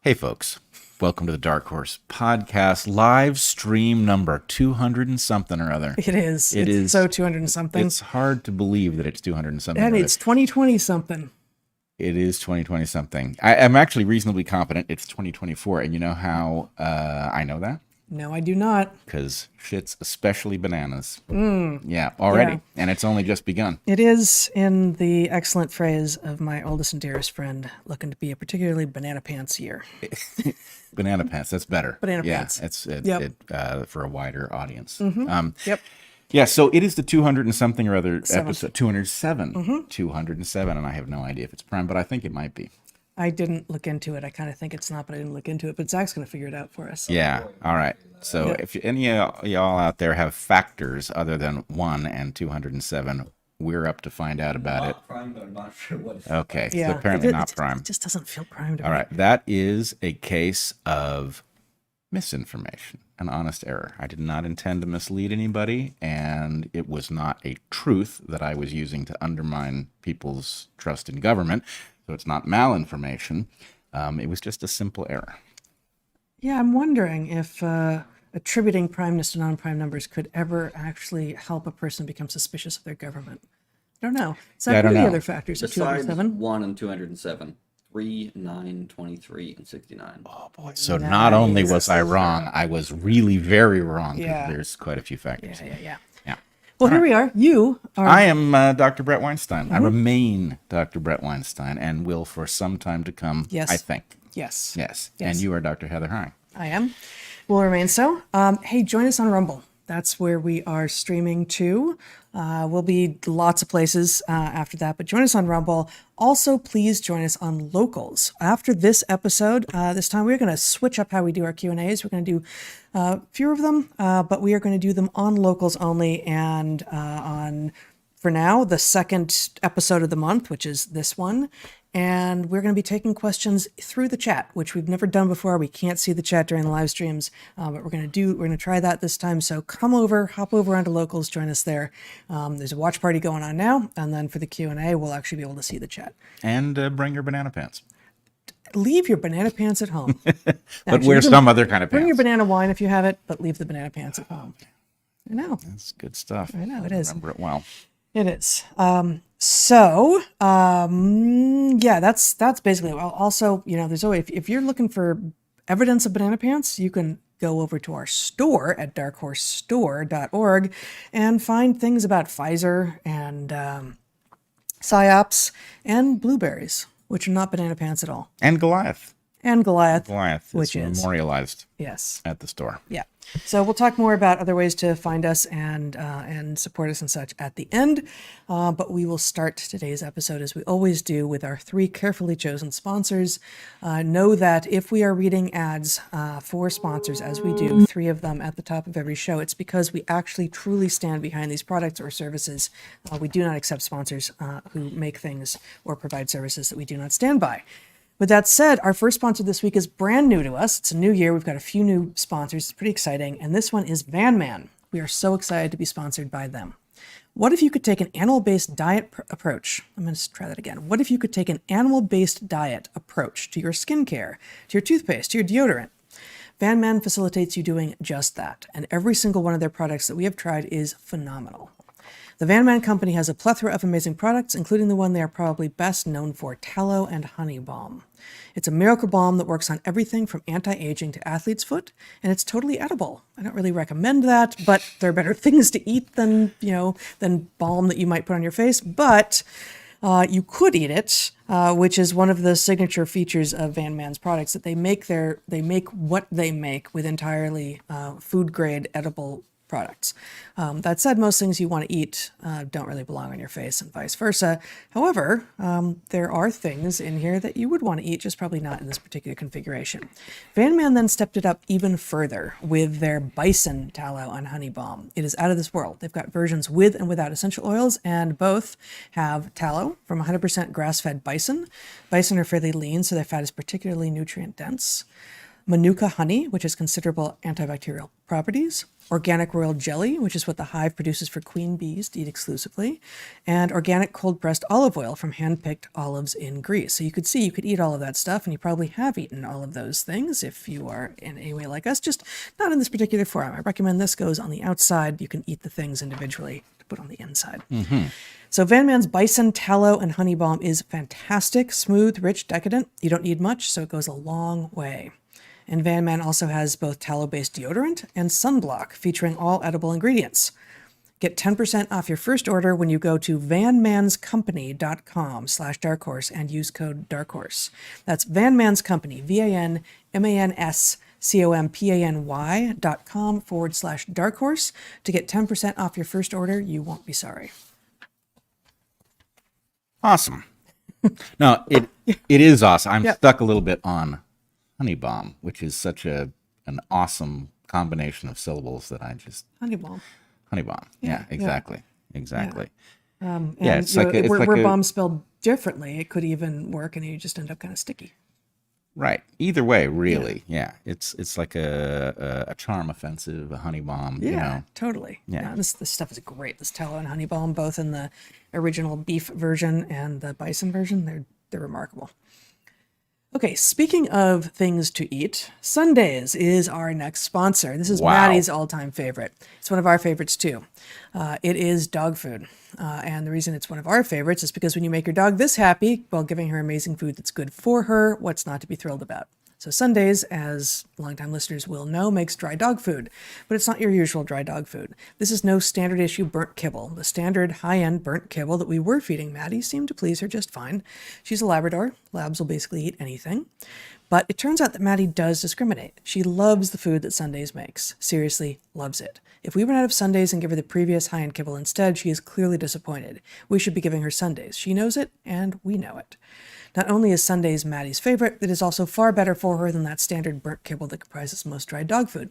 Hey, folks. Welcome to the Dark Horse Podcast live stream number 200 and something or other. It is. It it's is so 200 and something. It's hard to believe that it's 200 and something. And it's 2020 something. It is 2020 something. I'm actually reasonably confident it's 2024. And you know how I know that? No, I do not. Because shit's especially bananas. Yeah, already. Yeah. And it's only just begun. It is, in the excellent phrase of my oldest and dearest friend, looking to be a particularly banana pants year. Banana pants. That's better. Banana pants. It's for a wider audience. Yep. Yeah, so it is the 200 and something or other Seventh. episode. 207. 207, and I have no idea if it's prime, but I think it might be. I didn't look into it. I kind of think it's not, but I didn't look into it. But Zach's going to figure it out for us. Yeah, all right. So if any of y'all out there have factors other than 1 and 207, we're up to find out about it. Prime, but I'm not sure what it's Okay, Yeah. so apparently It not prime. It just doesn't feel prime to All me. right, that is a case of misinformation, an honest error. I did not intend to mislead anybody, and it was not a truth that I was using to undermine people's trust in government. So it's not malinformation. It was just a simple error. Yeah, I'm wondering if attributing primeness to non-prime numbers could ever actually help a person become suspicious of their government. I don't know. So Yeah, I what don't are the know. other factors of Besides 207? 1 and 207, 3, 9, 23, and 69. Oh boy! So not only was I wrong, I was really very wrong. 'Cause Yeah. there's quite a few factors. Yeah. Yeah. Well, here we are. You are. I am Dr. Bret Weinstein. I remain Dr. Bret Weinstein and will for some time to come, Yes. I think. Yes. Yes. Yes. And you are Dr. Heather Hine. I am. Will remain so. Hey, join us on Rumble. That's where we are streaming to. We'll be lots of places after that, but join us on Rumble. Also, please join us on Locals. After this episode, this time we're going to switch up how we do our Q&As. We're going to do fewer of them, but we are going to do them on Locals only and on, for now, the second episode of the month, which is this one. And we're going to be taking questions through the chat, which we've never done before. We can't see the chat during the live streams, but we're going to try that this time. So come over, hop over onto Locals, join us there. There's a watch party going on now, and then for the Q&A, we'll actually be able to see the chat. And bring your banana pants. Leave your banana pants at home. But wear some other kind of pants. Bring your banana wine if you have it, but leave the banana pants at home. I know. That's good stuff. I know, it is. Remember it well. It is. Yeah, that's basically it. Also, there's always, if you're looking for evidence of banana pants, you can go over to our store at darkhorsestore.org and find things about Pfizer and psyops and blueberries, which are not banana pants at all. And Goliath. And Goliath. Goliath Which is is. memorialized Yes. at the store. Yeah. So we'll talk more about other ways to find us and support us and such at the end. But we will start today's episode, as we always do, with our 3 carefully chosen sponsors. Know that if we are reading ads for sponsors, as we do, 3 of them at the top of every show, it's because we actually truly stand behind these products or services. We do not accept sponsors who make things or provide services that we do not stand by. With that said, our first sponsor this week is brand new to us. It's a new year. We've got a few new sponsors. It's pretty exciting. And this one is Van Man. We are so excited to be sponsored by them. What if you could take an animal-based diet approach? I'm going to try that again. What if you could take an animal-based diet approach to your skincare, to your toothpaste, to your deodorant? Van Man facilitates you doing just that. And every single one of their products that we have tried is phenomenal. The Van Man Company has a plethora of amazing products, including the one they are probably best known for, Tallow and Honey Balm. It's a miracle balm that works on everything from anti-aging to athlete's foot, and it's totally edible. I don't really recommend that, but there are better things to eat than balm that you might put on your face, but you could eat it, which is one of the signature features of Van Man's products, that they make what they make with entirely food-grade edible products. That said, most things you want to eat don't really belong on your face and vice versa. However, there are things in here that you would want to eat, just probably not in this particular configuration. Van Man then stepped it up even further with their Bison Tallow and Honey Balm. It is out of this world. They've got versions with and without essential oils, and both have tallow from 100% grass-fed bison. Bison are fairly lean, so their fat is particularly nutrient dense. Manuka honey, which has considerable antibacterial properties, organic royal jelly, which is what the hive produces for queen bees to eat exclusively, and organic cold-pressed olive oil from hand-picked olives in Greece. So you could see you could eat all of that stuff, and you probably have eaten all of those things if you are in any way like us, just not in this particular form. I recommend this goes on the outside. You can eat the things individually to put on the inside. So Van Man's Bison Tallow and Honey Balm is fantastic, smooth, rich, decadent. You don't need much, so it goes a long way. And Van Man also has both tallow-based deodorant and sunblock featuring all edible ingredients. Get 10% off your first order when you go to vanmanscompany.com/darkhorse and use code darkhorse. That's Van Man's Company, vanmanscompany.com/darkhorse to get 10% off your first order. You won't be sorry. Awesome. No, it is awesome. I'm stuck a little bit on honey bomb, which is such an awesome combination of syllables that I just Honey Balm. honey bomb. Yeah, exactly. Exactly. And it's you know, like a- it's where like a- bomb spelled differently, it could even work and you just end up kind of sticky. Right. Either way, really. Yeah. It's like a charm offensive, a honey bomb, Yeah, you know. totally. Yeah. No, this stuff is great. This tallow and honey balm, both in the original beef version and the bison version, they're remarkable. Okay, speaking of things to eat, Sundays is our next sponsor. This is Wow. Maddie's all-time favorite. It's one of our favorites too. It is dog food. And the reason it's one of our favorites is because when you make your dog this happy while giving her amazing food that's good for her, what's not to be thrilled about? So Sundays, as longtime listeners will know, makes dry dog food, but it's not your usual dry dog food. This is no standard issue burnt kibble. The standard high-end burnt kibble that we were feeding Maddie seemed to please her just fine. She's a Labrador. Labs will basically eat anything. But it turns out that Maddie does discriminate. She loves the food that Sundays makes. Seriously, loves it. If we run out of Sundays and give her the previous high-end kibble instead, she is clearly disappointed. We should be giving her Sundays. She knows it, and we know it. Not only is Sundays Maddie's favorite, it is also far better for her than that standard burnt kibble that comprises most dried dog food.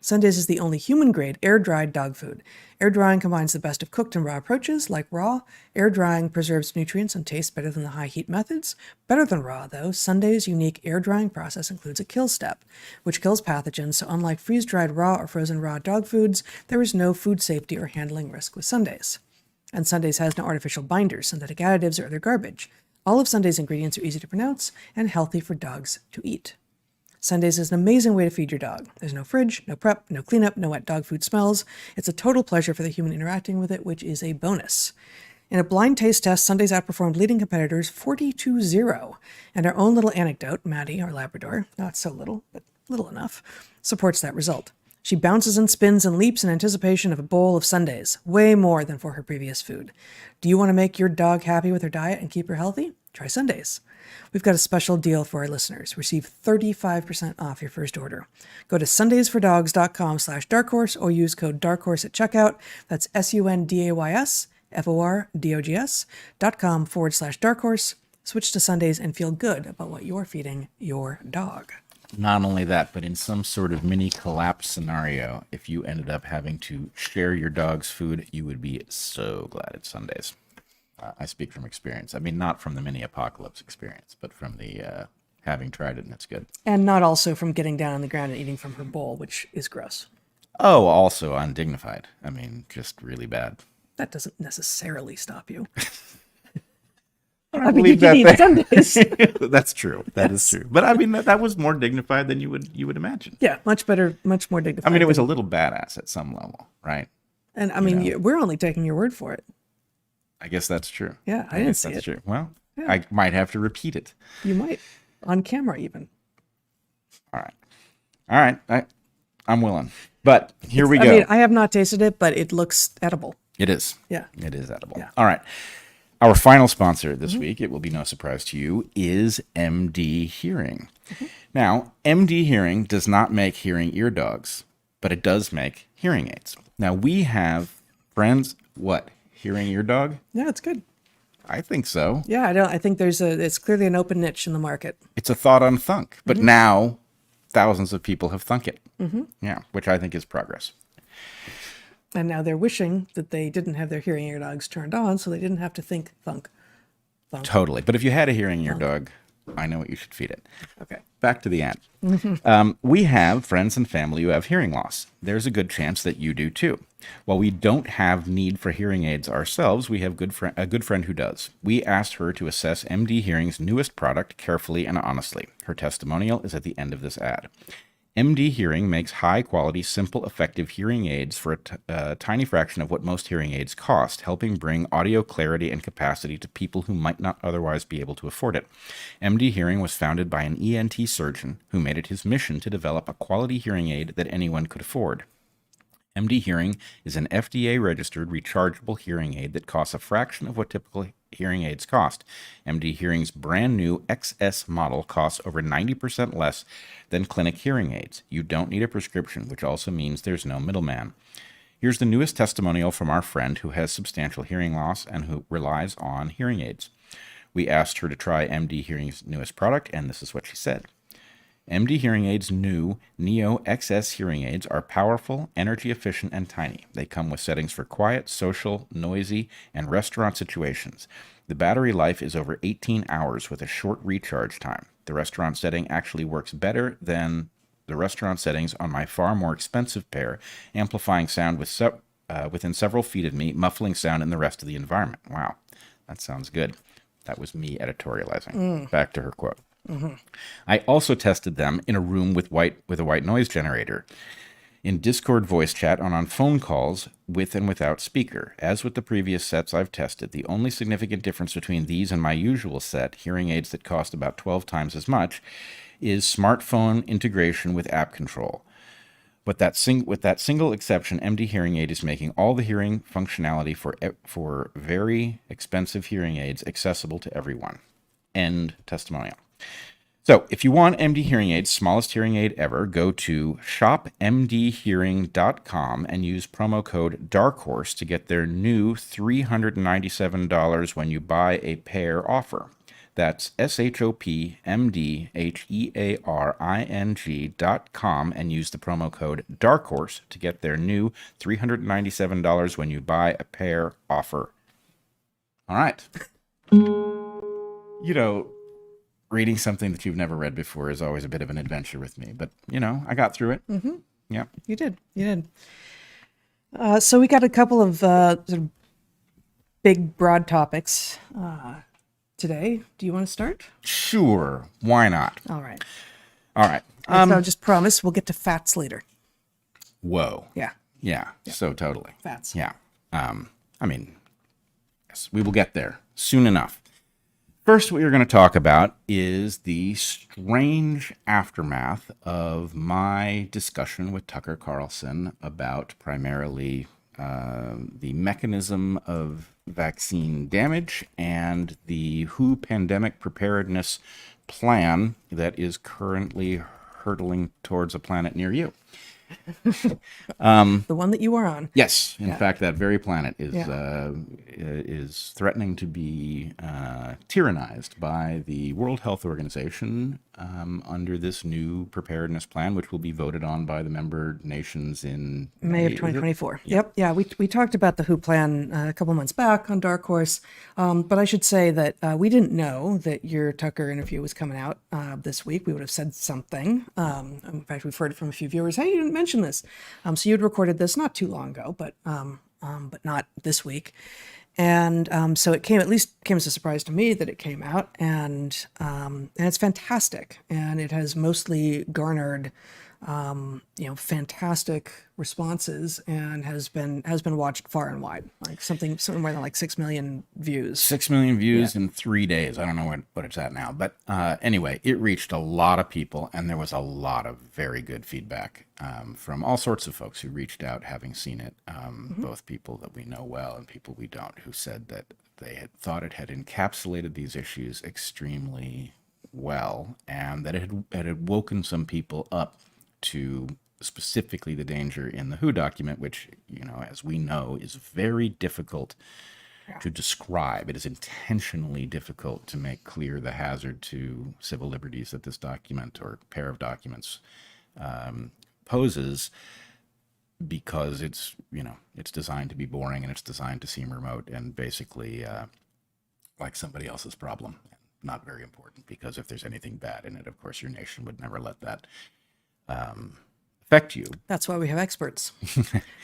Sundays is the only human-grade air-dried dog food. Air drying combines the best of cooked and raw approaches, like raw. Air drying preserves nutrients and tastes better than the high-heat methods. Better than raw, though, Sunday's unique air drying process includes a kill step, which kills pathogens, so unlike freeze-dried raw or frozen raw dog foods, there is no food safety or handling risk with Sundays. And Sundays has no artificial binders, synthetic additives, or other garbage. All of Sunday's ingredients are easy to pronounce and healthy for dogs to eat. Sundays is an amazing way to feed your dog. There's no fridge, no prep, no cleanup, no wet dog food smells. It's a total pleasure for the human interacting with it, which is a bonus. In a blind taste test, Sundays outperformed leading competitors 42-0. And our own little anecdote, Maddie, our Labrador, not so little, but little enough, supports that result. She bounces and spins and leaps in anticipation of a bowl of Sundays, way more than for her previous food. Do you want to make your dog happy with her diet and keep her healthy? Try Sundays. We've got a special deal for our listeners. Receive 35% off your first order. Go to sundaysfordogs.com/darkhorse or use code darkhorse at checkout. That's sundaysfordogs.com/darkhorse. Switch to Sundays and feel good about what you're feeding your dog. Not only that, but in some sort of mini collapse scenario, if you ended up having to share your dog's food, you would be so glad it's Sundays. I speak from experience. I mean, not from the mini apocalypse experience, but from the having tried it and it's good. And not also from getting down on the ground and eating from her bowl, which is gross. Oh, also undignified. I mean, just really bad. That doesn't necessarily stop you. I mean, you can eat Sundays. That's true. That is true. But I mean, that was more dignified than you would imagine. Yeah, much better, much more dignified. I mean, it was a little badass at some level, right? And I mean, we're only taking your word for it. I guess that's true. Yeah, I didn't guess see that's it. true. Well, I might have to repeat it. You might, on camera even. All right. I'm willing. But here we go. I mean, I have not tasted it, but it looks edible. It is. Yeah. It is edible. Yeah. All right. Our final sponsor this week, it will be no surprise to you, is MD Hearing. Now, MD Hearing does not make hearing ear dogs, but it does make hearing aids. Now, we have friends, hearing ear dog? Yeah, it's good. I think so. Yeah, I think it's clearly an open niche in the market. It's a thought on thunk, but now thousands of people have thunk it. Yeah, which I think is progress. And now they're wishing that they didn't have their hearing ear dogs turned on so they didn't have to think thunk. Totally. But if you had a hearing ear dog I know what you should feed it. Okay. Back to the ad. We have friends and family who have hearing loss. There's a good chance that you do too. While we don't have need for hearing aids ourselves, we have a good friend who does. We asked her to assess MD Hearing's newest product carefully and honestly. Her testimonial is at the end of this ad. MD Hearing makes high-quality, simple, effective hearing aids for a tiny fraction of what most hearing aids cost, helping bring audio clarity and capacity to people who might not otherwise be able to afford it. MD Hearing was founded by an ENT surgeon who made it his mission to develop a quality hearing aid that anyone could afford. MD Hearing is an FDA-registered rechargeable hearing aid that costs a fraction of what typical hearing aids cost. MD Hearing's brand new XS model costs over 90% less than clinic hearing aids. You don't need a prescription, which also means there's no middleman. Here's the newest testimonial from our friend who has substantial hearing loss and who relies on hearing aids. We asked her to try MD Hearing's newest product, and this is what she said. MD Hearing Aid's new Neo XS hearing aids are powerful, energy efficient, and tiny. They come with settings for quiet, social, noisy, and restaurant situations. The battery life is over 18 hours with a short recharge time. The restaurant setting actually works better than the restaurant settings on my far more expensive pair, amplifying sound within several feet of me, muffling sound in the rest of the environment. Wow, that sounds good. That was me editorializing. Back to her quote. I also tested them in a room with a white noise generator, in Discord voice chat, and on phone calls with and without speaker. As with the previous sets I've tested, the only significant difference between these and my usual set, hearing aids that cost about 12 times as much, is smartphone integration with app control. But with that single exception, MD Hearing Aid is making all the hearing functionality for very expensive hearing aids accessible to everyone. End testimonial. So if you want MD Hearing Aid's smallest hearing aid ever, go to shopmdhearing.com and use promo code DARKHORSE to get their new $397 when you buy a pair offer. That's shopmdhearing.com and use the promo code DARKHORSE to get their new $397 when you buy a pair offer. All right. Reading something that you've never read before is always a bit of an adventure with me, but I got through it. Mm-hmm. Yeah, you did. So we got a couple of sort of big, broad topics today. Do you want to start? Sure. Why not? All right. So just promise we'll get to fats later. Whoa. Yeah. So totally. Fats. Yeah. Yes, we will get there soon enough. First, what you're going to talk about is the strange aftermath of my discussion with Tucker Carlson about primarily the mechanism of vaccine damage and the WHO pandemic preparedness plan that is currently hurtling towards a planet near you. The one that you are on. Yes, in fact, that very planet is Yeah. threatening to be tyrannized by the World Health Organization under this new preparedness plan, which will be voted on by the member nations in May of 2024. Yep. Yeah. We talked about the WHO plan a couple months back on Dark Horse, but I should say that we didn't know that your Tucker interview was coming out this week. We would have said something. In fact, we've heard from a few viewers. Hey, you didn't mention this. So you'd recorded this not too long ago, but not this week. And so it came as a surprise to me that it came out, and it's fantastic, and it has mostly garnered fantastic responses, and has been watched far and wide, like something more than like 6 million views. 6 million views in 3 days. I don't know what it's at now, but anyway, it reached a lot of people, and there was a lot of very good feedback from all sorts of folks who reached out having seen it, both people that we know well and people we don't, who said that they had thought it had encapsulated these issues extremely well, and that it had woken some people up to specifically the danger in the WHO document, which, as we know, is very difficult to describe. It is intentionally difficult to make clear the hazard to civil liberties that this document or pair of documents poses, because it's designed to be boring, and it's designed to seem remote and basically like somebody else's problem. not very important, because if there's anything bad in it, of course, your nation would never let that affect you. That's why we have experts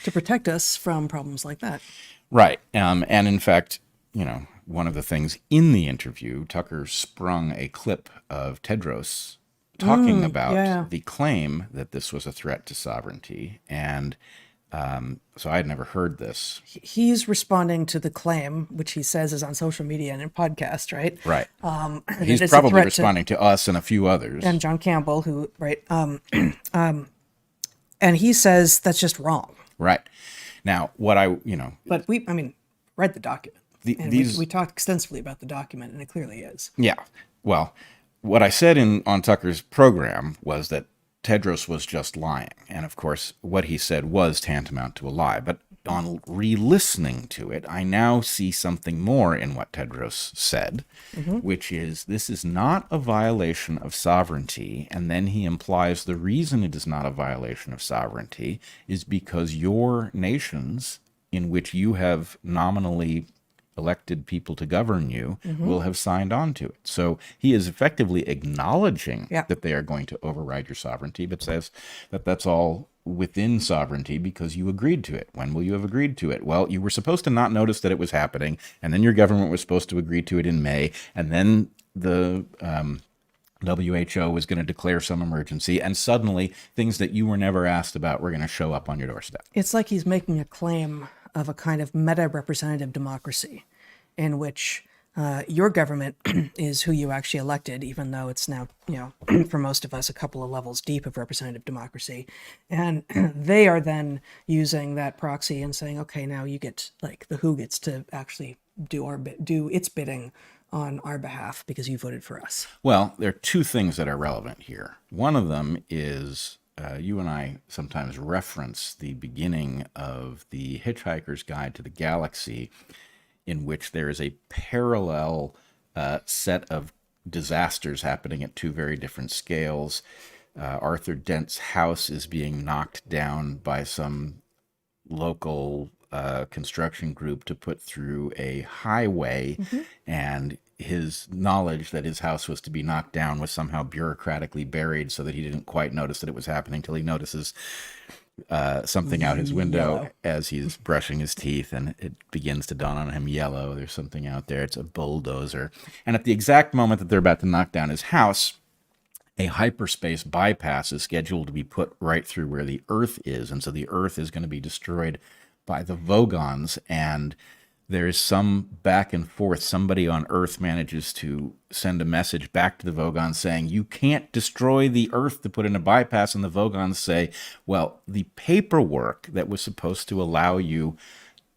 to protect us from problems like that. Right. And in fact, one of the things in the interview, Tucker sprung a clip of Tedros talking about the claim that this was a threat to sovereignty. And so I had never heard this. He's responding to the claim, which he says is on social media and in podcast, right? Right. that He's it's a probably threat responding to us and a few others. and John Campbell, who, right? And he says that's just wrong. Right. Now, what But read the document. And these we talked extensively about the document, and it clearly is. Yeah. Well, what I said on Tucker's program was that Tedros was just lying. And of course, what he said was tantamount to a lie. But on re-listening to it, I now see something more in what Tedros said, which is this is not a violation of sovereignty. And then he implies the reason it is not a violation of sovereignty is because your nations, in which you have nominally elected people to govern you, will have signed on to it. So he is effectively acknowledging that they are going to override your sovereignty, but says that that's all within sovereignty because you agreed to it. When will you have agreed to it? Well, you were supposed to not notice that it was happening, and then your government was supposed to agree to it in May, and then the WHO was going to declare some emergency, and suddenly things that you were never asked about were going to show up on your doorstep. It's like he's making a claim of a kind of meta-representative democracy in which your government is who you actually elected, even though it's now, for most of us, a couple of levels deep of representative democracy. And they are then using that proxy and saying, okay, now you get, like, the WHO gets to actually do its bidding on our behalf because you voted for us. Well, there are two things that are relevant here. One of them is you and I sometimes reference the beginning of the Hitchhiker's Guide to the Galaxy, in which there is a parallel set of disasters happening at two very different scales. Arthur Dent's house is being knocked down by some local construction group to put through a highway, and his knowledge that his house was to be knocked down was somehow bureaucratically buried so that he didn't quite notice that it was happening till he notices something out his window as he's brushing his teeth, and it begins to dawn on him, yellow, there's something out there, it's a bulldozer. And at the exact moment that they're about to knock down his house, a hyperspace bypass is scheduled to be put right through where the Earth is, and so the Earth is going to be destroyed by the Vogons, and there's some back and forth. Somebody on Earth manages to send a message back to the Vogons saying, you can't destroy the Earth to put in a bypass. And the Vogons say, well, the paperwork that was supposed to allow you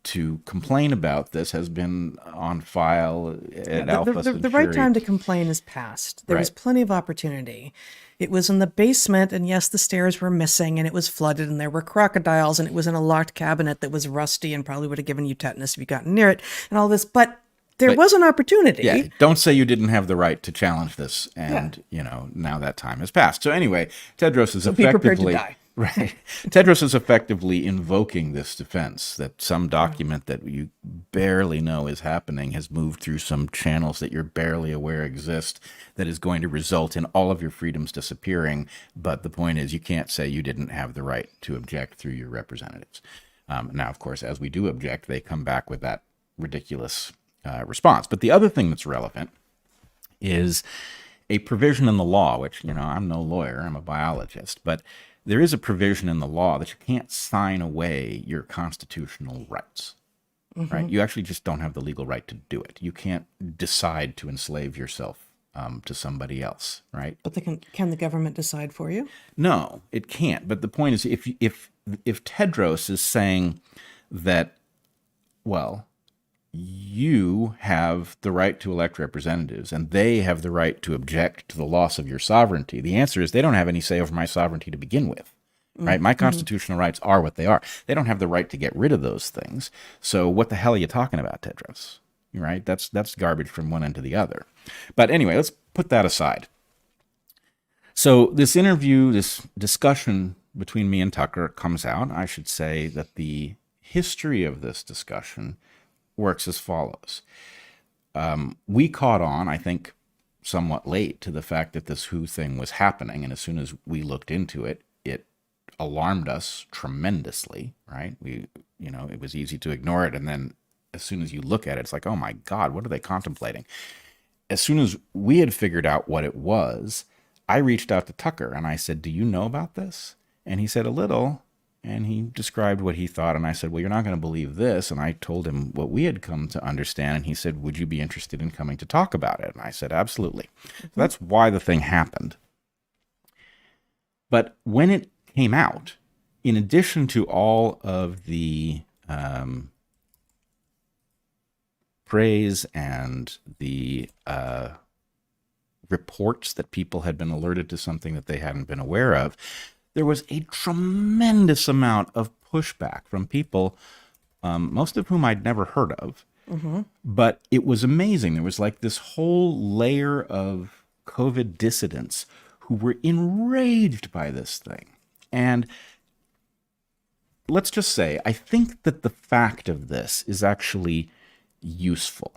to complain about this has been on file at Alpha Centauri. The right time to complain is past. There was plenty of opportunity. It was in the basement, and yes, the stairs were missing, and it was flooded, and there were crocodiles, and it was in a locked cabinet that was rusty and probably would have given you tetanus if you gotten near it, and all this. But there was an opportunity. Yeah, don't say you didn't have the right to challenge this, and now that time has passed. So anyway, Tedros is effectively be prepared to die. Right. Tedros is effectively invoking this defense that some document that you barely know is happening has moved through some channels that you're barely aware exist, that is going to result in all of your freedoms disappearing. But the point is, you can't say you didn't have the right to object through your representatives. Now, of course, as we do object, they come back with that ridiculous response. But the other thing that's relevant is a provision in the law, which, I'm no lawyer, I'm a biologist, but there is a provision in the law that you can't sign away your constitutional rights, right? You actually just don't have the legal right to do it. You can't decide to enslave yourself to somebody else, right? But can the government decide for you? No, it can't. But the point is, if Tedros is saying that, well, you have the right to elect representatives and they have the right to object to the loss of your sovereignty, the answer is they don't have any say over my sovereignty to begin with, right? My constitutional rights are what they are. They don't have the right to get rid of those things. So what the hell are you talking about, Tedros? Right? That's garbage from one end to the other. But anyway, let's put that aside. So this interview, this discussion between me and Tucker comes out. I should say that the history of this discussion works as follows. We caught on, I think, somewhat late to the fact that this WHO thing was happening. And as soon as we looked into it, it alarmed us tremendously, right? It was easy to ignore it. And then as soon as you look at it, it's like, oh my God, what are they contemplating? As soon as we had figured out what it was, I reached out to Tucker and I said, do you know about this? And he said a little, and he described what he thought. And I said, well, you're not going to believe this. And I told him what we had come to understand. And he said, would you be interested in coming to talk about it? And I said, absolutely. So that's why the thing happened. But when it came out, in addition to all of the praise and the reports that people had been alerted to something that they hadn't been aware of, there was a tremendous amount of pushback from people, most of whom I'd never heard of. Mm-hmm. But it was amazing. There was like this whole layer of COVID dissidents who were enraged by this thing. And let's just say, I think that the fact of this is actually useful,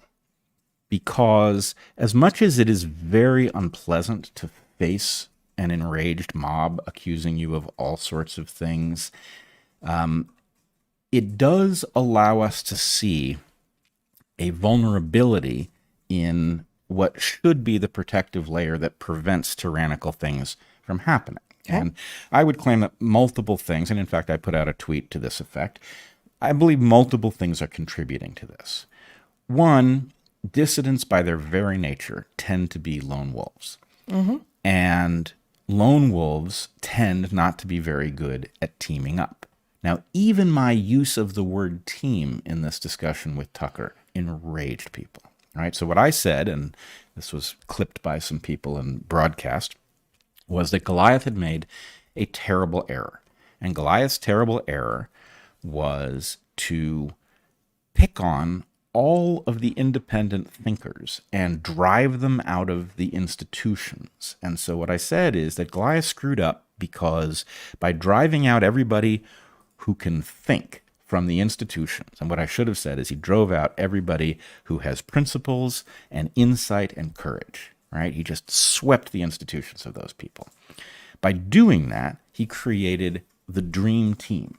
because as much as it is very unpleasant to face an enraged mob accusing you of all sorts of things, it does allow us to see a vulnerability in what should be the protective layer that prevents tyrannical things from happening. Okay. And I would claim that multiple things, and in fact I put out a tweet to this effect, I believe multiple things are contributing to this. One, dissidents by their very nature tend to be lone wolves. Mm-hmm. And lone wolves tend not to be very good at teaming up. Now, even my use of the word team in this discussion with Tucker enraged people. Right? So what I said, and this was clipped by some people and broadcast, was that Goliath had made a terrible error. And Goliath's terrible error was to pick on all of the independent thinkers and drive them out of the institutions. And so what I said is that Goliath screwed up because by driving out everybody who can think from the institutions, and what I should have said is he drove out everybody who has principles and insight and courage, right? He just swept the institutions of those people. By doing that, he created the dream team,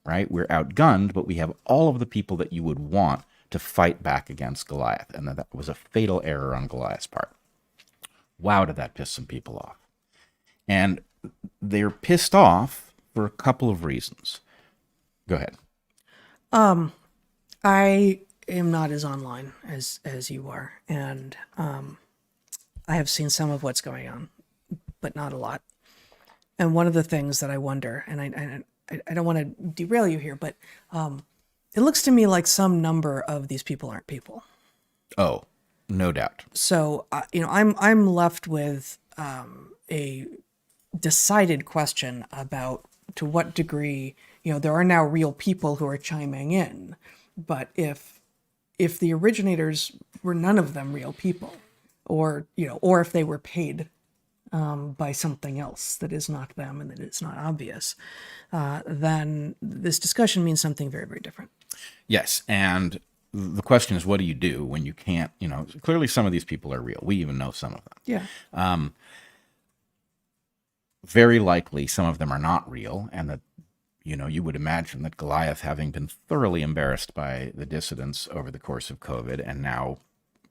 right? We're outgunned, but we have all of the people that you would want to fight back against Goliath. And that was a fatal error on Goliath's part. Wow, did that piss some people off. And they're pissed off for a couple of reasons. Go ahead. I am not as online as you are, and I have seen some of what's going on, but not a lot. And one of the things that I wonder, and I don't want to derail you here, but it looks to me like some number of these people aren't people. Oh, no doubt. So I'm left with a decided question about to what degree there are now real people who are chiming in, but if the originators were none of them real people, or if they were paid by something else that is not them and that it's not obvious, then this discussion means something very, very different. Yes, and the question is, what do you do when you can't, clearly some of these people are real. We even know some of them. Yeah. Very likely some of them are not real, and that, you would imagine that Goliath, having been thoroughly embarrassed by the dissidents over the course of COVID and now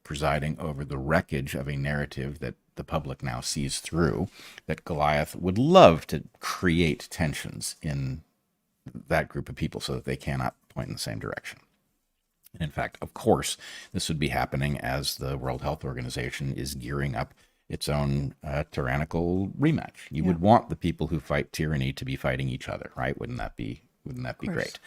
presiding over the wreckage of a narrative that the public now sees through, that Goliath would love to create tensions in that group of people so that they cannot point in the same direction. And in fact, of course, this would be happening as the World Health Organization is gearing up its own tyrannical rematch. You would want the people who fight tyranny to be fighting each other, right? Wouldn't that be great?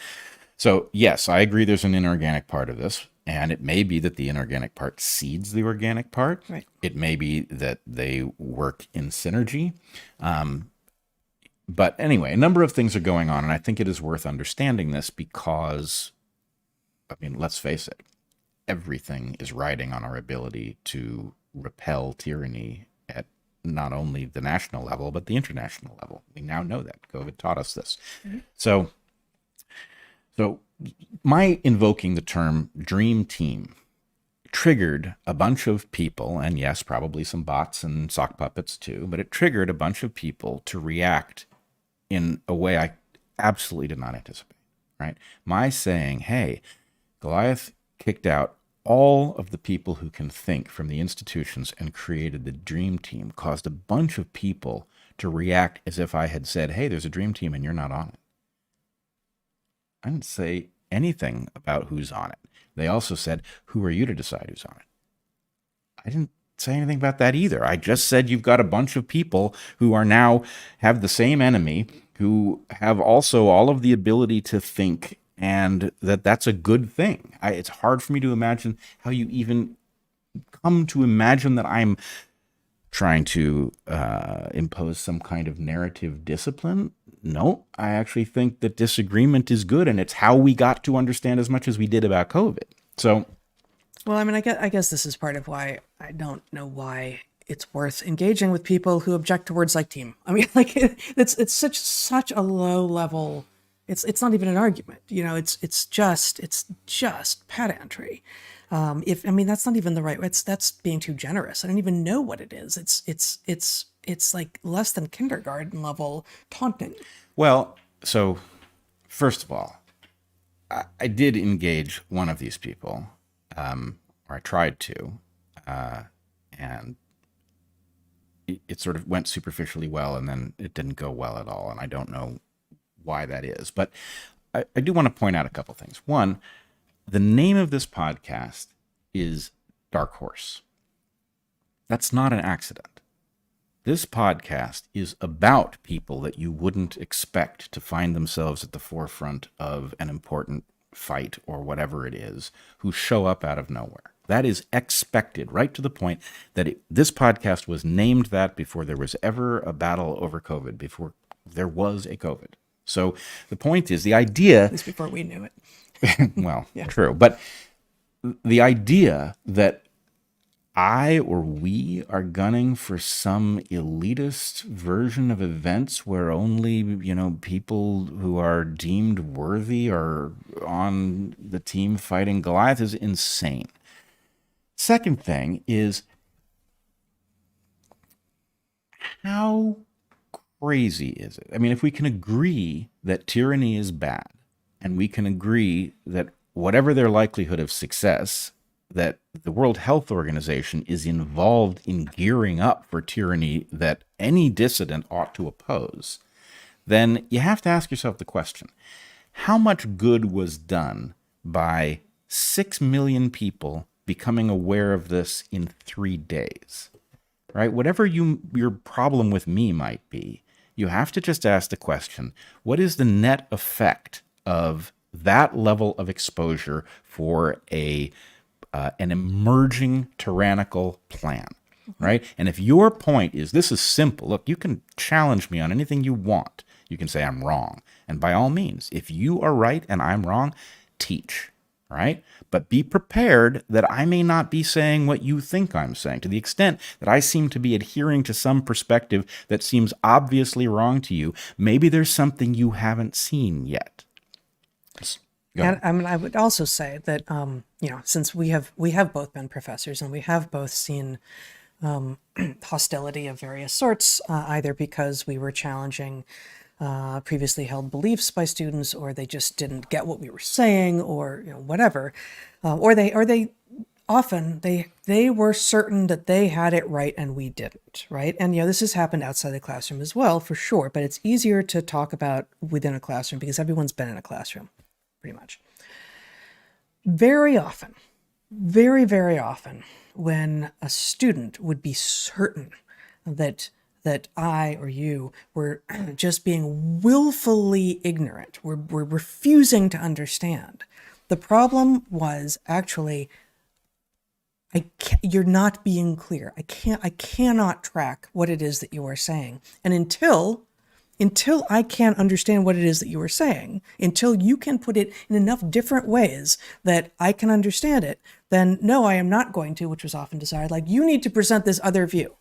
So yes, I agree there's an inorganic part of this, and it may be that the inorganic part seeds the organic part. Right. It may be that they work in synergy. But anyway, a number of things are going on, and I think it is worth understanding this because, let's face it, everything is riding on our ability to repel tyranny at not only the national level, but the international level. We now know that. COVID taught us this. Mm-hmm. So my invoking the term dream team triggered a bunch of people, and yes, probably some bots and sock puppets too, but it triggered a bunch of people to react in a way I absolutely did not anticipate, right? My saying, hey, Goliath kicked out all of the people who can think from the institutions and created the dream team caused a bunch of people to react as if I had said, hey, there's a dream team and you're not on it. I didn't say anything about who's on it. They also said, who are you to decide who's on it? I didn't say anything about that either. I just said you've got a bunch of people who are now have the same enemy, who have also all of the ability to think, and that's a good thing. It's hard for me to imagine how you even come to imagine that I'm trying to impose some kind of narrative discipline. No, I actually think that disagreement is good, and it's how we got to understand as much as we did about COVID. So, well, I mean, I guess this is part of why I don't know why it's worth engaging with people who object to words like team. I mean, like it's such a low level. It's not even an argument, you know. It's just pedantry. That's not even the right. That's being too generous. I don't even know what it is. It's like less than kindergarten level taunting. Well, so first of all, I did engage one of these people, or I tried to, and it sort of went superficially well, and then it didn't go well at all, and I don't know why that is. But I do want to point out a couple things. One, the name of this podcast is Dark Horse. That's not an accident. This podcast is about people that you wouldn't expect to find themselves at the forefront of an important fight or whatever it is, who show up out of nowhere. That is expected, right to the point that this podcast was named that before there was ever a battle over COVID, before there was a COVID. So the point is, the idea... At least before we knew it. Well, yeah. True. But the idea that I or we are gunning for some elitist version of events where only, you know, people who are deemed worthy are on the team fighting Goliath is insane. Second thing is, how crazy is it? I mean, if we can agree that tyranny is bad, and we can agree that whatever their likelihood of success, that the World Health Organization is involved in gearing up for tyranny that any dissident ought to oppose, then you have to ask yourself the question, how much good was done by 6 million people becoming aware of this in 3 days? Right? Whatever your problem with me might be, you have to just ask the question, what is the net effect of that level of exposure for an emerging tyrannical plan, right? And if your point is, this is simple, look, you can challenge me on anything you want. You can say I'm wrong. And by all means, if you are right and I'm wrong, teach, right? But be prepared that I may not be saying what you think I'm saying. To the extent that I seem to be adhering to some perspective that seems obviously wrong to you, maybe there's something you haven't seen yet. And I mean, I would also say that, since we have both been professors and we have both seen hostility of various sorts, either because we were challenging previously held beliefs by students, or they just didn't get what we were saying, or whatever, or they often they were certain that they had it right and we didn't, right? And this has happened outside the classroom as well, for sure. But it's easier to talk about within a classroom because everyone's been in a classroom, pretty much. Very often, very, very often, when a student would be certain that I or you were just being willfully ignorant, we're refusing to understand, the problem was actually, you're not being clear. I cannot track what it is that you are saying. And until I can't understand what it is that you are saying, until you can put it in enough different ways that I can understand it, then no, I am not going to, which was often desired, like, you need to present this other view.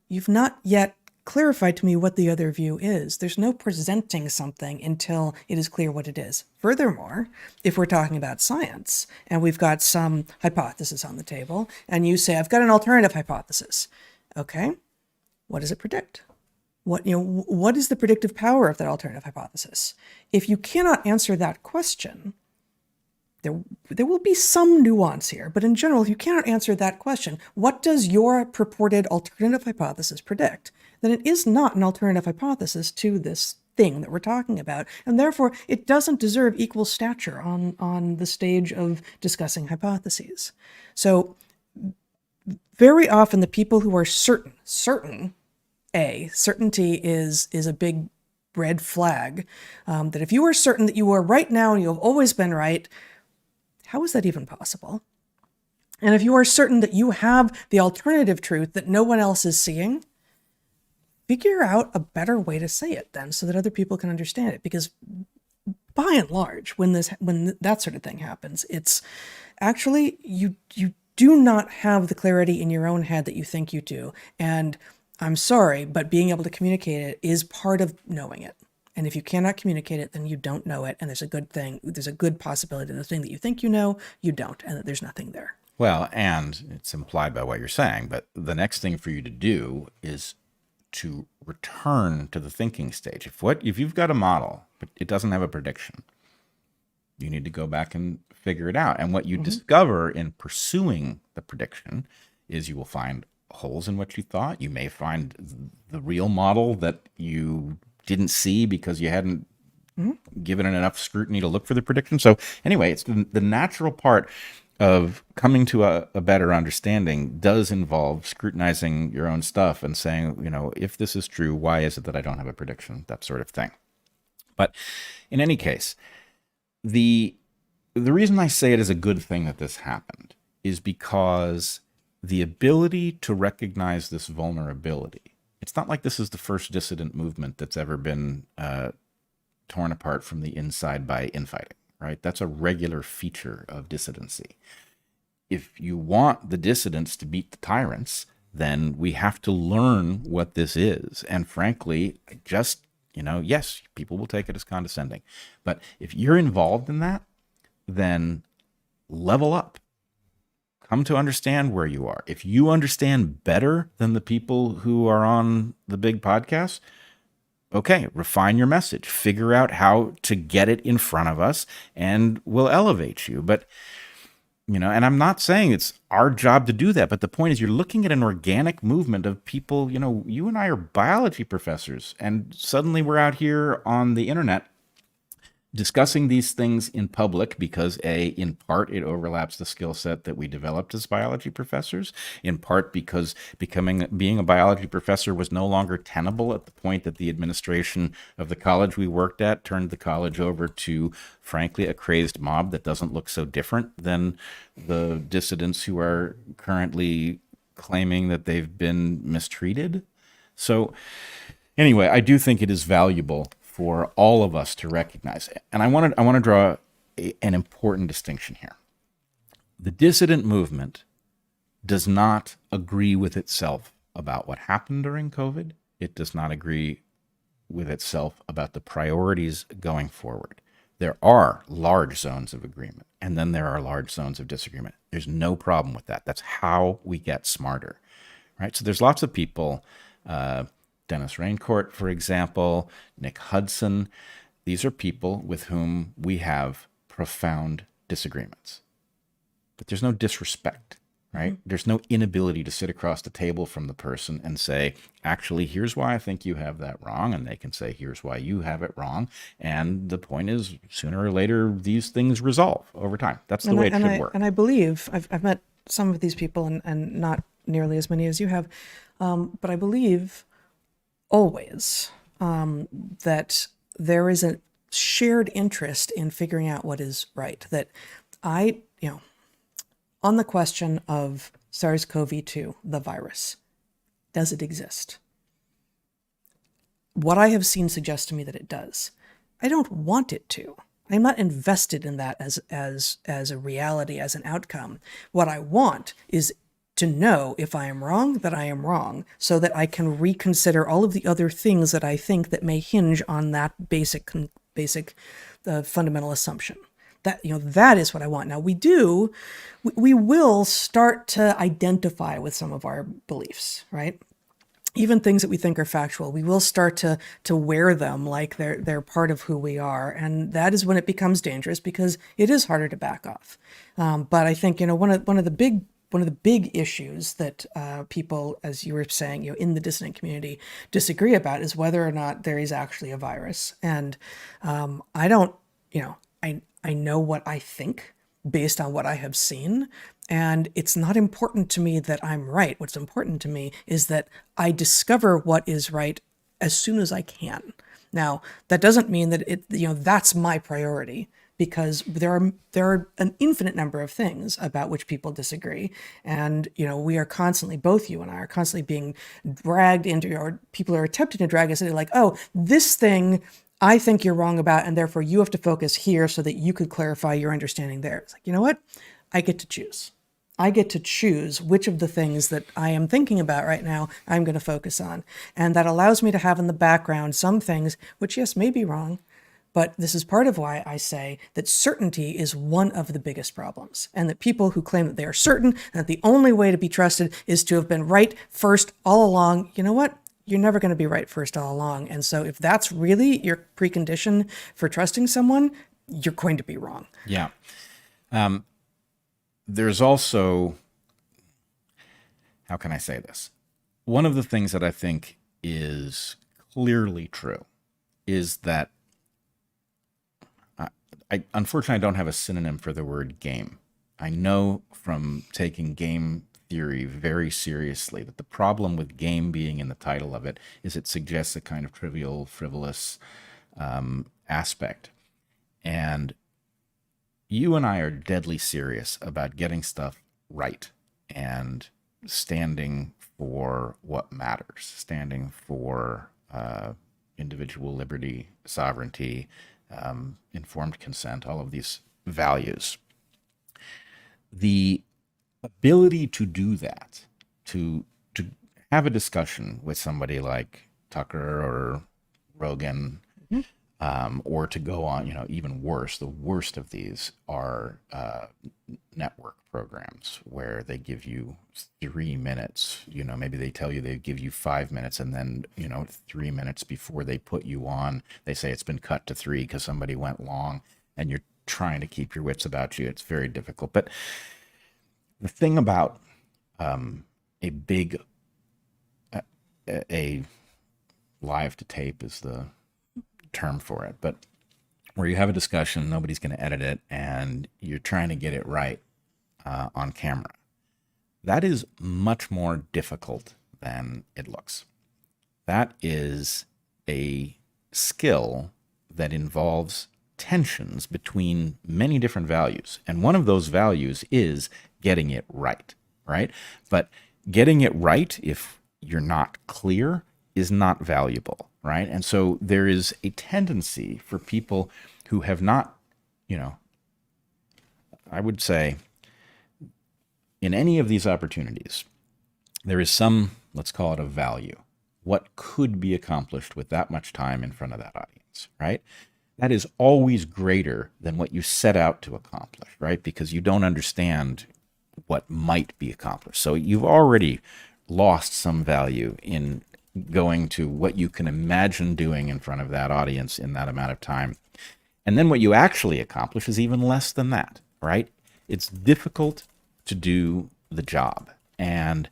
You've not yet clarify to me what the other view is. There's no presenting something until it is clear what it is. Furthermore, if we're talking about science and we've got some hypothesis on the table and you say, I've got an alternative hypothesis. Okay, what does it predict? What is the predictive power of that alternative hypothesis? If you cannot answer that question, there will be some nuance here, but in general, if you cannot answer that question, what does your purported alternative hypothesis predict? Then it is not an alternative hypothesis to this thing that we're talking about, and therefore it doesn't deserve equal stature on the stage of discussing hypotheses. So very often the people who are certainty is a big red flag, that if you are certain that you are right now and you have always been right, how is that even possible? And if you are certain that you have the alternative truth that no one else is seeing, figure out a better way to say it then so that other people can understand it. Because by and large, when that sort of thing happens, it's actually you do not have the clarity in your own head that you think you do. And I'm sorry, but being able to communicate it is part of knowing it. And if you cannot communicate it, then you don't know it. And there's a good possibility that the thing that you think you know, you don't, and that there's nothing there. Well, and it's implied by what you're saying, but the next thing for you to do is to return to the thinking stage. If you've got a model, but it doesn't have a prediction, you need to go back and figure it out. And what you discover in pursuing the prediction is you will find holes in what you thought. You may find the real model that you didn't see because you hadn't given it enough scrutiny to look for the prediction. So anyway, it's the natural part of coming to a better understanding does involve scrutinizing your own stuff and saying, if this is true, why is it that I don't have a prediction? That sort of thing. But in any case, the reason I say it is a good thing that this happened is because the ability to recognize this vulnerability, it's not like this is the first dissident movement that's ever been torn apart from the inside by infighting, right? That's a regular feature of dissidency. If you want the dissidents to beat the tyrants, then we have to learn what this is. And frankly, just, yes, people will take it as condescending. But if you're involved in that, then level up. Come to understand where you are. If you understand better than the people who are on the big podcast, okay, refine your message. Figure out how to get it in front of us, and we'll elevate you. But, and I'm not saying it's our job to do that, but the point is you're looking at an organic movement of people, you and I are biology professors, and suddenly we're out here on the internet discussing these things in public because in part it overlaps the skill set that we developed as biology professors, in part because being a biology professor was no longer tenable at the point that the administration of the college we worked at turned the college over to, frankly, a crazed mob that doesn't look so different than the dissidents who are currently claiming that they've been mistreated. So anyway, I do think it is valuable for all of us to recognize it. And I want to draw an important distinction here. The dissident movement does not agree with itself about what happened during COVID. It does not agree with itself about the priorities going forward. There are large zones of agreement, and then there are large zones of disagreement. There's no problem with that. That's how we get smarter, right? So there's lots of people, Dennis Raincourt, for example, Nick Hudson. These are people with whom we have profound disagreements. But there's no disrespect, right? There's no inability to sit across the table from the person and say, actually, here's why I think you have that wrong. And they can say, here's why you have it wrong. And the point is, sooner or later, these things resolve over time. That's the way it should work. And I believe, I've met some of these people and not nearly as many as you have, but I believe always that there is a shared interest in figuring out what is right. That on the question of SARS-CoV-2, the virus, does it exist? What I have seen suggests to me that it does. I don't want it to. I'm not invested in that as a reality, as an outcome. What I want is to know if I am wrong, that I am wrong, so that I can reconsider all of the other things that I think that may hinge on that basic fundamental assumption. That, that is what I want. Now we will start to identify with some of our beliefs, right? Even things that we think are factual, we will start to wear them like they're part of who we are, and that is when it becomes dangerous because it is harder to back off. But I think one of the big issues that people, as you were saying, in the dissident community disagree about is whether or not there is actually a virus. And I don't, I know what I think based on what I have seen. And it's not important to me that I'm right. What's important to me is that I discover what is right as soon as I can. Now, that doesn't mean that that's my priority, because there are an infinite number of things about which people disagree. And, we are constantly, both you and I are constantly being dragged into, or people are attempting to drag us into, like, oh, this thing I think you're wrong about, and therefore you have to focus here so that you could clarify your understanding there. It's like, you know what? I get to choose. I get to choose which of the things that I am thinking about right now I'm going to focus on. And that allows me to have in the background some things which, yes, may be wrong, but this is part of why I say that certainty is one of the biggest problems, and that people who claim that they are certain and that the only way to be trusted is to have been right first all along, you know what? You're never going to be right first all along. And so if that's really your precondition for trusting someone, you're going to be wrong. Yeah. There's also, how can I say this? One of the things that I think is clearly true is that I unfortunately don't have a synonym for the word game. I know from taking game theory very seriously that the problem with game being in the title of it is it suggests a kind of trivial, frivolous aspect. And you and I are deadly serious about getting stuff right and standing for what matters, standing for individual liberty, sovereignty, informed consent, all of these values. The ability to do that, to have a discussion with somebody like Tucker or Rogan, or to go on, even worse, the worst of these are network programs where they give you 3 minutes, maybe they tell you they give you 5 minutes, and then, 3 minutes before they put you on, they say it's been cut to 3 because somebody went long, and you're trying to keep your wits about you. It's very difficult. But the thing about a big, a live to tape is the term for it, but where you have a discussion, nobody's going to edit it, and you're trying to get it right on camera. That is much more difficult than it looks. That is a skill that involves tensions between many different values. And one of those values is getting it right? But getting it right, if you're not clear, is not valuable, right? And so there is a tendency for people who have not, I would say, in any of these opportunities, there is some, let's call it a value. What could be accomplished with that much time in front of that audience, right? That is always greater than what you set out to accomplish, right? Because you don't understand what might be accomplished. So you've already lost some value in going to what you can imagine doing in front of that audience in that amount of time. And then what you actually accomplish is even less than that, right? It's difficult to do the job. And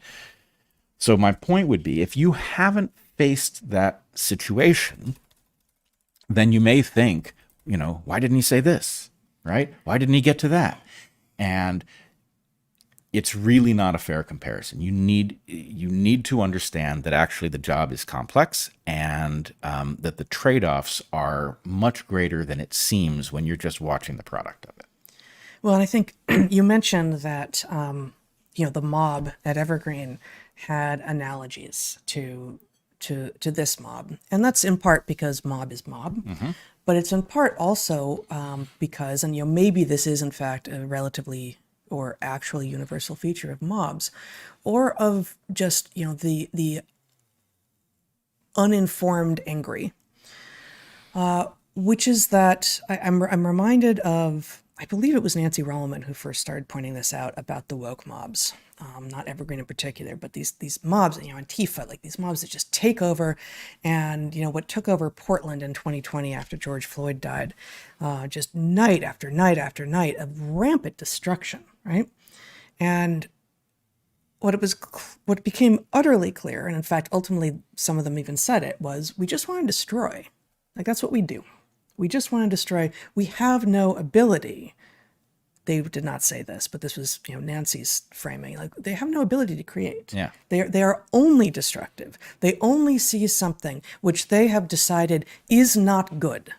so my point would be, if you haven't faced that situation, then you may think, why didn't he say this, right? Why didn't he get to that? And it's really not a fair comparison. You need to understand that actually the job is complex, and that the trade-offs are much greater than it seems when you're just watching the product of it. Well, and I think you mentioned that the mob at Evergreen had analogies to this mob, and that's in part because mob is mob, but it's in part also because, and maybe this is in fact a relatively or actual universal feature of mobs, or of just, the uninformed angry, which is that I'm reminded of, I believe it was Nancy Rollman who first started pointing this out about the woke mobs, not Evergreen in particular, but these mobs, Antifa, like these mobs that just take over. And, what took over Portland in 2020 after George Floyd died, just night after night after night of rampant destruction, right? And what became utterly clear, and in fact, ultimately, some of them even said it, was we just want to destroy. Like, that's what we do. We just want to destroy. We have no ability. They did not say this, but this was, Nancy's framing. Like, they have no ability to create. Yeah. They are only destructive. They only see something which they have decided is not good.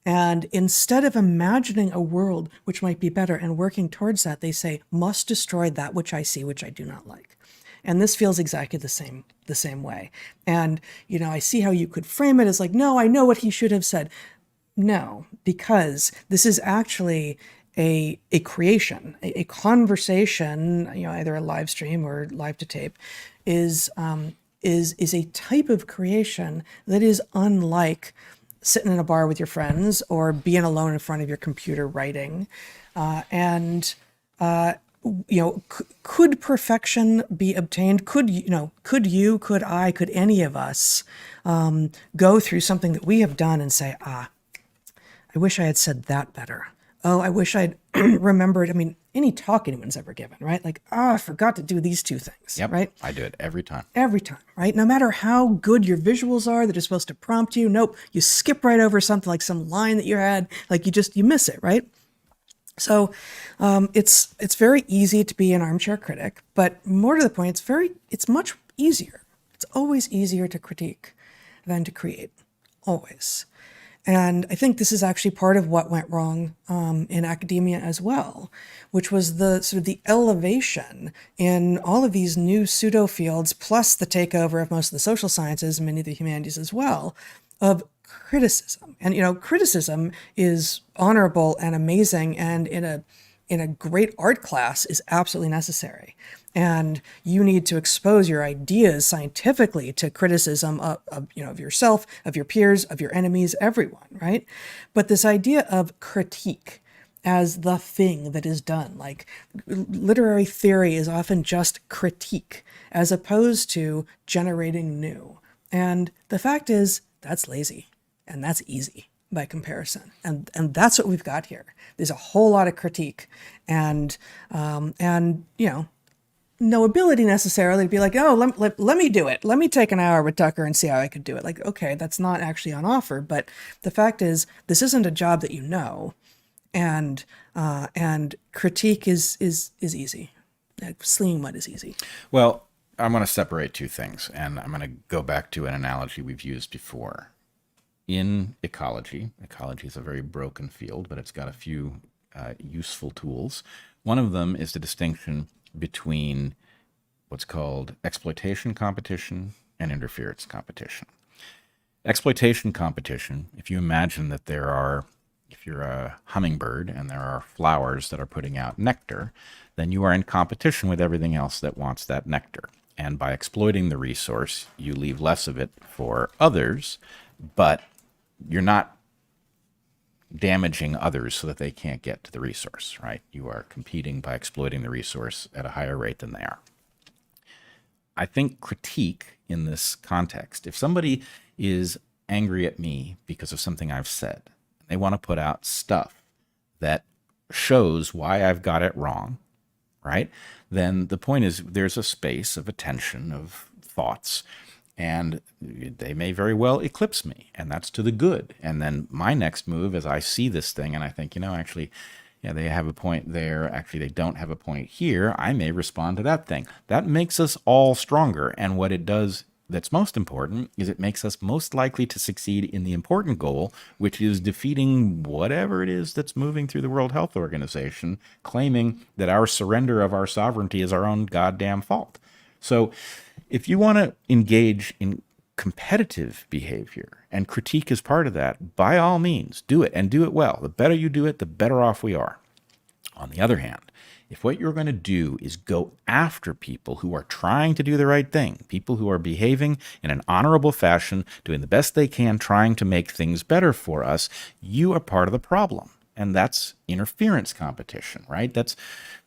And instead of imagining a world which might be better and working towards that, they say, must destroy that which I see, which I do not like. And this feels exactly the same way. And, I see how you could frame it as like, no, I know what he should have said. No, because this is actually a creation, a conversation, either a live stream or live to tape, is a type of creation that is unlike sitting in a bar with your friends or being alone in front of your computer writing. Could perfection be obtained? Could you, could I, could any of us go through something that we have done and say, I wish I had said that better. Oh, I wish I'd remembered. Any talk anyone's ever given, right? Like, I forgot to do these two things, Yep. right? I do it every time. Every time, right? No matter how good your visuals are that are supposed to prompt you, nope, you skip right over something like some line that you had, like you miss it, right? So it's very easy to be an armchair critic, but more to the point, it's much easier. It's always easier to critique than to create, always. And I think this is actually part of what went wrong in academia as well, which was the sort of the elevation in all of these new pseudo fields, plus the takeover of most of the social sciences and many of the humanities as well, of criticism. And criticism is honorable and amazing, and in a great art class is absolutely necessary. And you need to expose your ideas scientifically to criticism of yourself, of your peers, of your enemies, everyone, right? But this idea of critique as the thing that is done, like literary theory is often just critique as opposed to generating new. And the fact is, that's lazy and that's easy by comparison. And that's what we've got here. There's a whole lot of critique and no ability necessarily to be like, oh, let me do it. Let me take an hour with Tucker and see how I could do it. Like, okay, that's not actually on offer. But the fact is, this isn't a job that and critique is easy. Slinging mud is easy. Well, I'm going to separate two things, and I'm going to go back to an analogy we've used before. In ecology is a very broken field, but it's got a few useful tools. One of them is the distinction between what's called exploitation competition and interference competition. Exploitation competition, if you imagine that if you're a hummingbird and there are flowers that are putting out nectar, then you are in competition with everything else that wants that nectar. And by exploiting the resource, you leave less of it for others, but you're not damaging others so that they can't get to the resource, right? You are competing by exploiting the resource at a higher rate than they are. I think critique in this context, if somebody is angry at me because of something I've said, they want to put out stuff that shows why I've got it wrong, right? Then the point is there's a space of attention, of thoughts, and they may very well eclipse me, and that's to the good. And then my next move is I see this thing and I think, actually, they have a point there. Actually, they don't have a point here. I may respond to that thing. That makes us all stronger. And what it does that's most important is it makes us most likely to succeed in the important goal, which is defeating whatever it is that's moving through the World Health Organization, claiming that our surrender of our sovereignty is our own goddamn fault. So if you want to engage in competitive behavior, and critique is part of that, by all means, do it, and do it well. The better you do it, the better off we are. On the other hand, If what you're going to do is go after people who are trying to do the right thing, people who are behaving in an honorable fashion, doing the best they can, trying to make things better for us, you are part of the problem. And that's interference competition, right? That's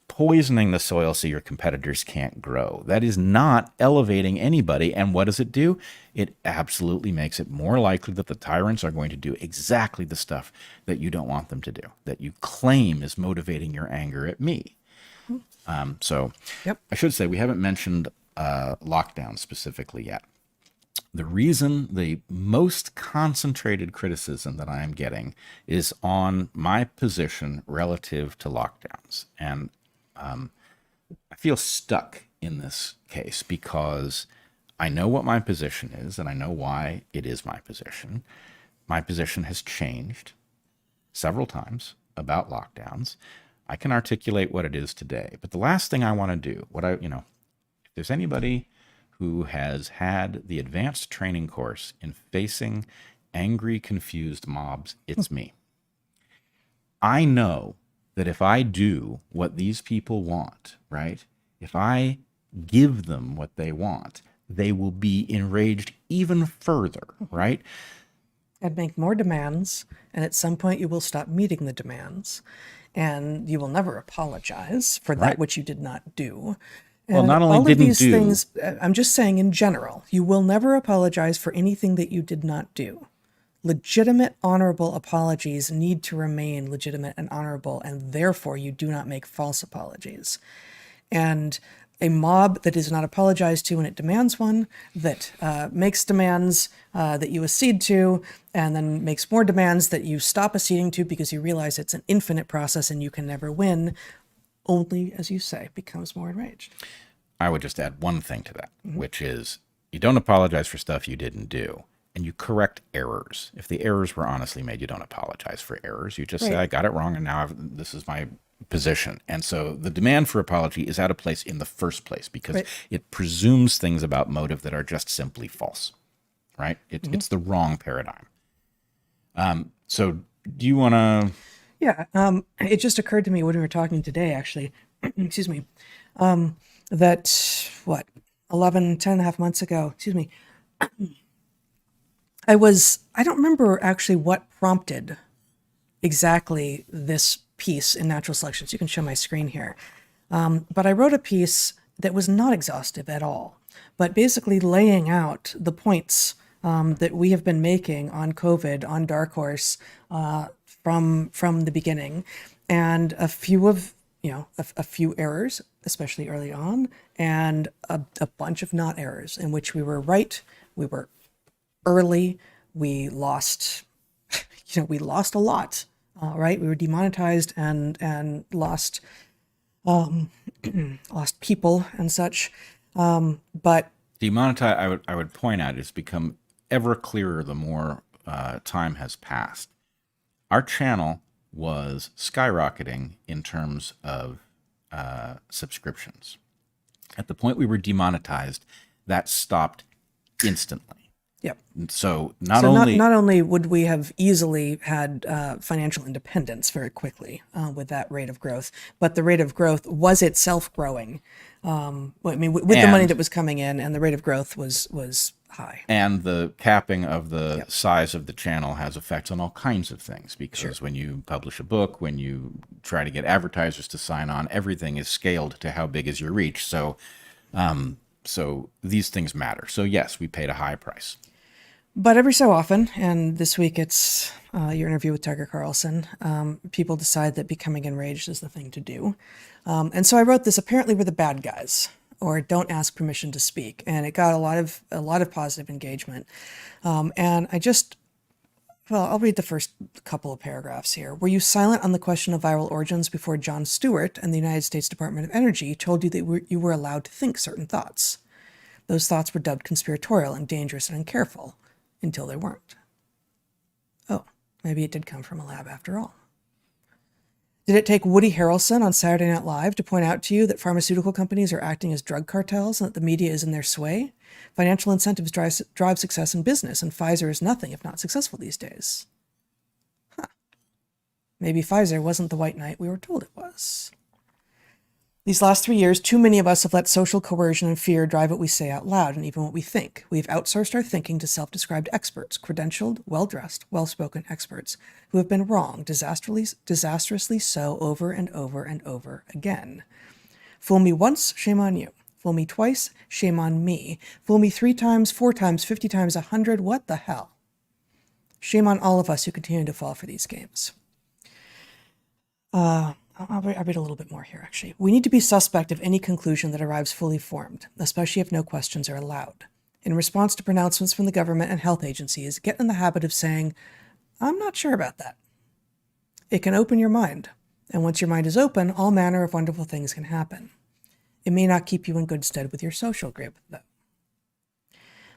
poisoning the soil so your competitors can't grow. That is not elevating anybody. And what does it do? It absolutely makes it more likely that the tyrants are going to do exactly the stuff that you don't want them to do, that you claim is motivating your anger at me. So Yep. I should say we haven't mentioned lockdown specifically yet. The reason the most concentrated criticism that I am getting is on my position relative to lockdowns. And I feel stuck in this case because I know what my position is and I know why it is my position. My position has changed several times about lockdowns. I can articulate what it is today, but the last thing I want to do, if there's anybody who has had the advanced training course in facing angry, confused mobs, it's me. I know that if I do what these people want, right? If I give them what they want, they will be enraged even further, right? And make more demands, and at some point you will stop meeting the demands, and you will never apologize for that Right. which you did not do. Well, And not only all of didn't these do, things, I'm just saying in general, you will never apologize for anything that you did not do. Legitimate, honorable apologies need to remain legitimate and honorable, and therefore you do not make false apologies. And a mob that is not apologized to when it demands one, that makes demands that you accede to, and then makes more demands that you stop acceding to because you realize it's an infinite process and you can never win, only, as you say, becomes more enraged. I would just add one thing to that, which is you don't apologize for stuff you didn't do, and you correct errors. If the errors were honestly made, you don't apologize for errors. You just say, Right. I got it wrong, and now this is my position. And so the demand for apology is out of place in the first place because Right. it presumes things about motive that are just simply false, right? It's the wrong paradigm. So do you want to... Yeah, it just occurred to me when we were talking today, actually, excuse me, that, 10 and a half months ago, excuse me, I don't remember actually what prompted exactly this piece in Natural Selections. You can show my screen here. But I wrote a piece that was not exhaustive at all, but basically laying out the points that we have been making on COVID, on Dark Horse, from the beginning, and a few of a few errors, especially early on, and a bunch of not errors in which we were right, we were early, we lost, we lost a lot, right? We were demonetized and lost lost people and such, but Demonetize, I would point out, it's become ever clearer the more time has passed. Our channel was skyrocketing in terms of subscriptions. At the point we were demonetized, that stopped instantly. yep. So Not only would we have easily had financial independence very quickly with that rate of growth, but the rate of growth was itself growing. With the money that was coming in, and the rate of growth was high. And the capping of the size of the channel has effects on all kinds of things because when you publish a book, when you try to get advertisers to sign on, everything is scaled to how big is your reach. So these things matter. So yes, we paid a high price. But every so often, and this week it's your interview with Tucker Carlson, people decide that becoming enraged is the thing to do. And so I wrote this, apparently we're the bad guys, or don't ask permission to speak. And it got a lot of positive engagement. And I'll read the first couple of paragraphs here. Were you silent on the question of viral origins before Jon Stewart and the United States Department of Energy told you that you were allowed to think certain thoughts? Those thoughts were dubbed conspiratorial and dangerous and uncareful. Until they weren't. Oh, maybe it did come from a lab after all. Did it take Woody Harrelson on Saturday Night Live to point out to you that pharmaceutical companies are acting as drug cartels and that the media is in their sway? Financial incentives drive success in business, and Pfizer is nothing if not successful these days. Maybe Pfizer wasn't the white knight we were told it was. These last 3 years, too many of us have let social coercion and fear drive what we say out loud and even what we think. We've outsourced our thinking to self-described experts, credentialed, well-dressed, well-spoken experts who have been wrong, disastrously so over and over and over again. Fool me once, shame on you. Fool me twice, shame on me. Fool me 3 times, 4 times, 50 times, 100, what the hell? Shame on all of us who continue to fall for these games. I'll read a little bit more here, actually. We need to be suspect of any conclusion that arrives fully formed, especially if no questions are allowed. In response to pronouncements from the government and health agencies, get in the habit of saying, I'm not sure about that. It can open your mind, and once your mind is open, all manner of wonderful things can happen. It may not keep you in good stead with your social group, though.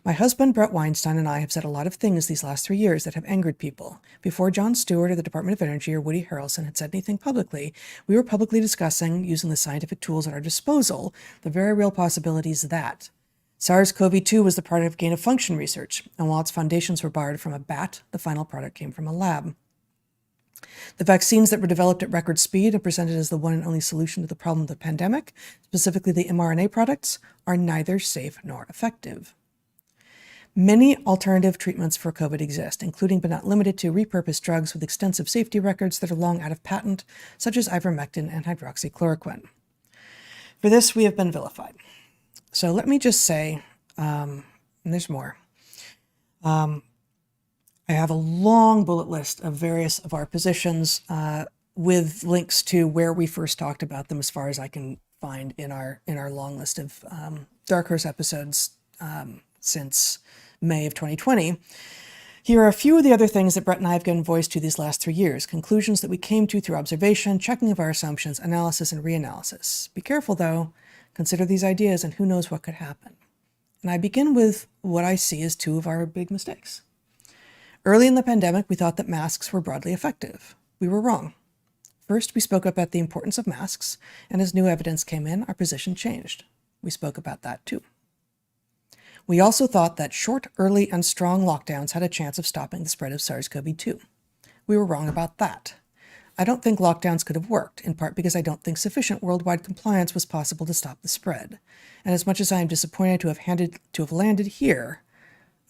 My husband, Bret Weinstein, and I have said a lot of things these last 3 years that have angered people. Before Jon Stewart or the Department of Energy or Woody Harrelson had said anything publicly, we were publicly discussing, using the scientific tools at our disposal, the very real possibilities that SARS-CoV-2 was the product of gain-of-function research, and while its foundations were borrowed from a bat, the final product came from a lab. The vaccines that were developed at record speed and presented as the one and only solution to the problem of the pandemic, specifically the mRNA products, are neither safe nor effective. Many alternative treatments for COVID exist, including but not limited to repurposed drugs with extensive safety records that are long out of patent, such as ivermectin and hydroxychloroquine. For this, we have been vilified. So let me just say, and there's more. I have a long bullet list of various of our positions with links to where we first talked about them, as far as I can find in our long list of Dark Horse episodes since May of 2020. Here are a few of the other things that Bret and I have given voice to these last 3 years, conclusions that we came to through observation, checking of our assumptions, analysis, and reanalysis. Be careful, though. Consider these ideas, and who knows what could happen. And I begin with what I see as 2 of our big mistakes. Early in the pandemic, we thought that masks were broadly effective. We were wrong. First, we spoke about the importance of masks, and as new evidence came in, our position changed. We spoke about that too. We also thought that short, early, and strong lockdowns had a chance of stopping the spread of SARS-CoV-2. We were wrong about that. I don't think lockdowns could have worked, in part because I don't think sufficient worldwide compliance was possible to stop the spread. And as much as I am disappointed to have landed here,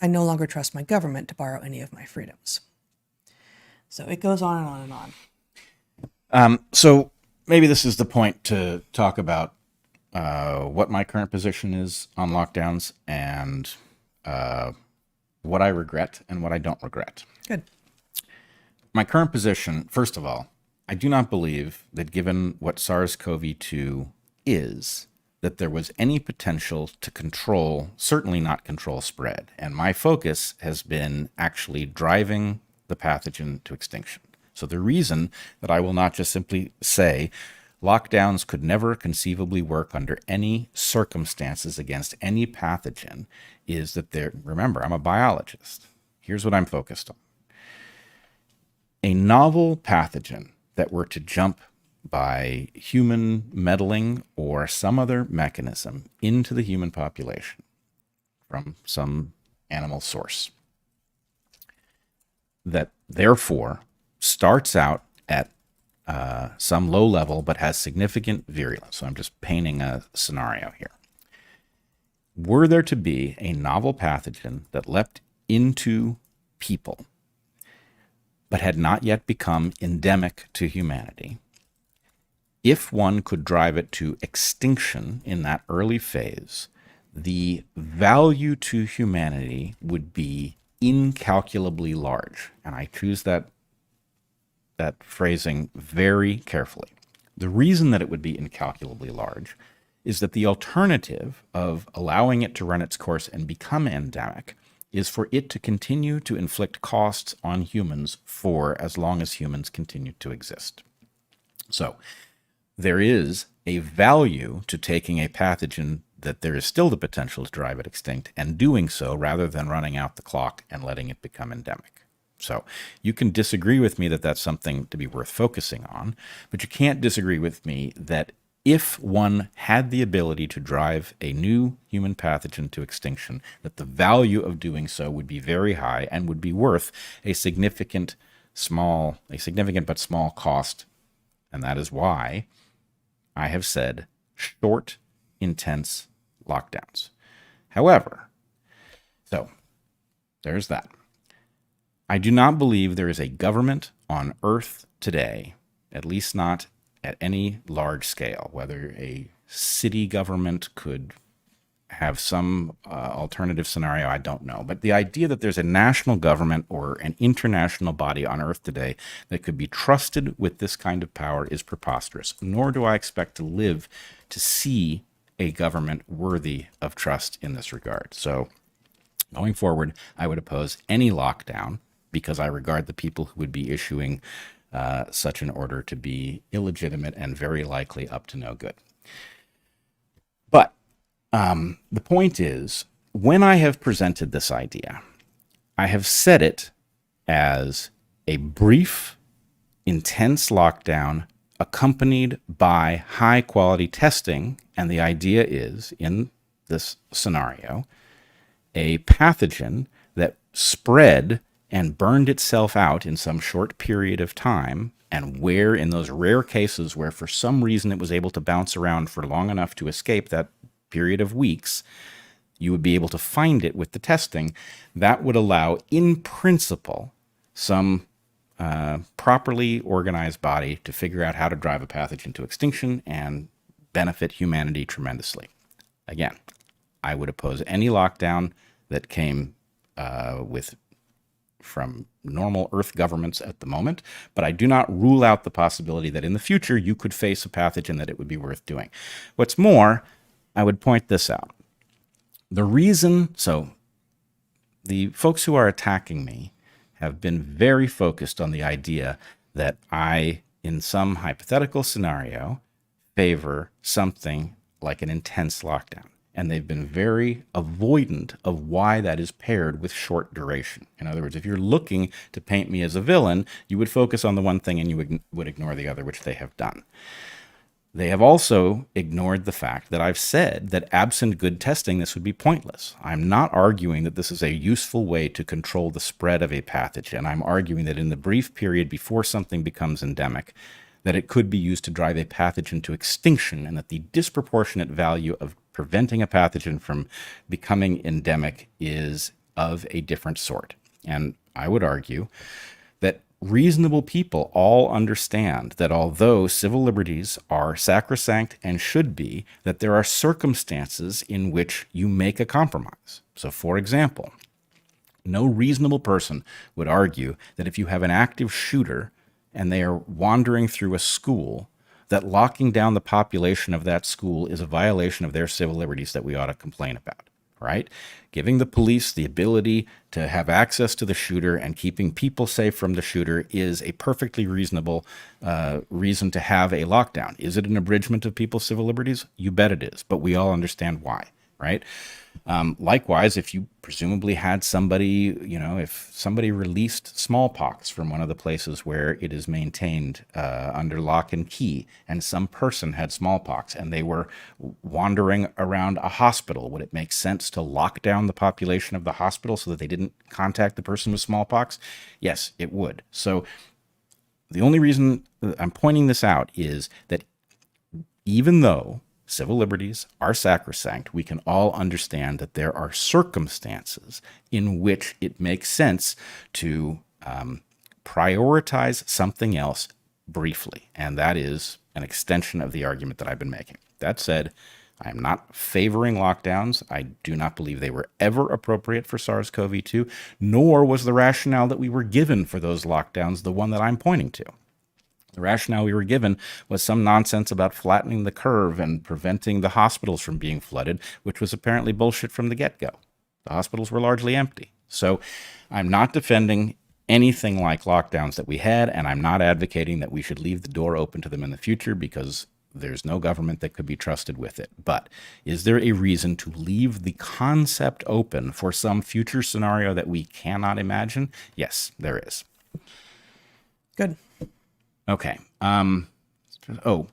I no longer trust my government to borrow any of my freedoms. So it goes on and on and on. So maybe this is the point to talk about what my current position is on lockdowns and what I regret and what I don't regret. Good. My current position, first of all, I do not believe that given what SARS-CoV-2 is, that there was any potential to control, certainly not control spread. And my focus has been actually driving the pathogen to extinction. So the reason that I will not just simply say lockdowns could never conceivably work under any circumstances against any pathogen is that remember, I'm a biologist. Here's what I'm focused on. A novel pathogen that were to jump by human meddling or some other mechanism into the human population from some animal source that therefore starts out at some low level but has significant virulence. So I'm just painting a scenario here. Were there to be a novel pathogen that leapt into people but had not yet become endemic to humanity, if one could drive it to extinction in that early phase, the value to humanity would be incalculably large. And I choose that phrasing very carefully. The reason that it would be incalculably large is that the alternative of allowing it to run its course and become endemic is for it to continue to inflict costs on humans for as long as humans continue to exist. So there is a value to taking a pathogen that there is still the potential to drive it extinct and doing so rather than running out the clock and letting it become endemic. So you can disagree with me that that's something to be worth focusing on, but you can't disagree with me that if one had the ability to drive a new human pathogen to extinction, that the value of doing so would be very high and would be worth a significant but small cost. And that is why I have said short, intense lockdowns. However, so there's that. I do not believe there is a government on Earth today, at least not at any large scale, whether a city government could have some alternative scenario, I don't know. But the idea that there's a national government or an international body on Earth today that could be trusted with this kind of power is preposterous, nor do I expect to live to see a government worthy of trust in this regard. So going forward, I would oppose any lockdown because I regard the people who would be issuing such an order to be illegitimate and very likely up to no good. But the point is, when I have presented this idea, I have said it as a brief, intense lockdown accompanied by high-quality testing, and the idea is, in this scenario, a pathogen that spread and burned itself out in some short period of time, and where in those rare cases where for some reason it was able to bounce around for long enough to escape that period of weeks, you would be able to find it with the testing. That would allow, in principle, some properly organized body to figure out how to drive a pathogen to extinction and benefit humanity tremendously. Again, I would oppose any lockdown that came from normal Earth governments at the moment, but I do not rule out the possibility that in the future you could face a pathogen that it would be worth doing. What's more, I would point this out. The reason, so the folks who are attacking me have been very focused on the idea that I, in some hypothetical scenario, favor something like an intense lockdown. And they've been very avoidant of why that is paired with short duration. In other words, if you're looking to paint me as a villain, you would focus on the one thing and you would ignore the other, which they have done. They have also ignored the fact that I've said that absent good testing, this would be pointless. I'm not arguing that this is a useful way to control the spread of a pathogen. I'm arguing that in the brief period before something becomes endemic, that it could be used to drive a pathogen to extinction, and that the disproportionate value of preventing a pathogen from becoming endemic is of a different sort. And I would argue that reasonable people all understand that although civil liberties are sacrosanct and should be, that there are circumstances in which you make a compromise. So, for example, no reasonable person would argue that if you have an active shooter and they are wandering through a school, that locking down the population of that school is a violation of their civil liberties that we ought to complain about, right? Giving the police the ability to have access to the shooter and keeping people safe from the shooter is a perfectly reasonable reason to have a lockdown. Is it an abridgment of people's civil liberties? You bet it is, but we all understand why, right? Likewise, if you presumably had somebody, if somebody released smallpox from one of the places where it is maintained under lock and key, and some person had smallpox and they were wandering around a hospital, would it make sense to lock down the population of the hospital so that they didn't contact the person with smallpox? Yes, it would. So the only reason I'm pointing this out is that even though civil liberties are sacrosanct, we can all understand that there are circumstances in which it makes sense to prioritize something else briefly. And that is an extension of the argument that I've been making. That said, I am not favoring lockdowns. I do not believe they were ever appropriate for SARS-CoV-2, nor was the rationale that we were given for those lockdowns the one that I'm pointing to. The rationale we were given was some nonsense about flattening the curve and preventing the hospitals from being flooded, which was apparently bullshit from the get-go. The hospitals were largely empty. So I'm not defending anything like lockdowns that we had, and I'm not advocating that we should leave the door open to them in the future because there's no government that could be trusted with it. But is there a reason to leave the concept open for some future scenario that we cannot imagine? Yes, there is. Good. Okay. To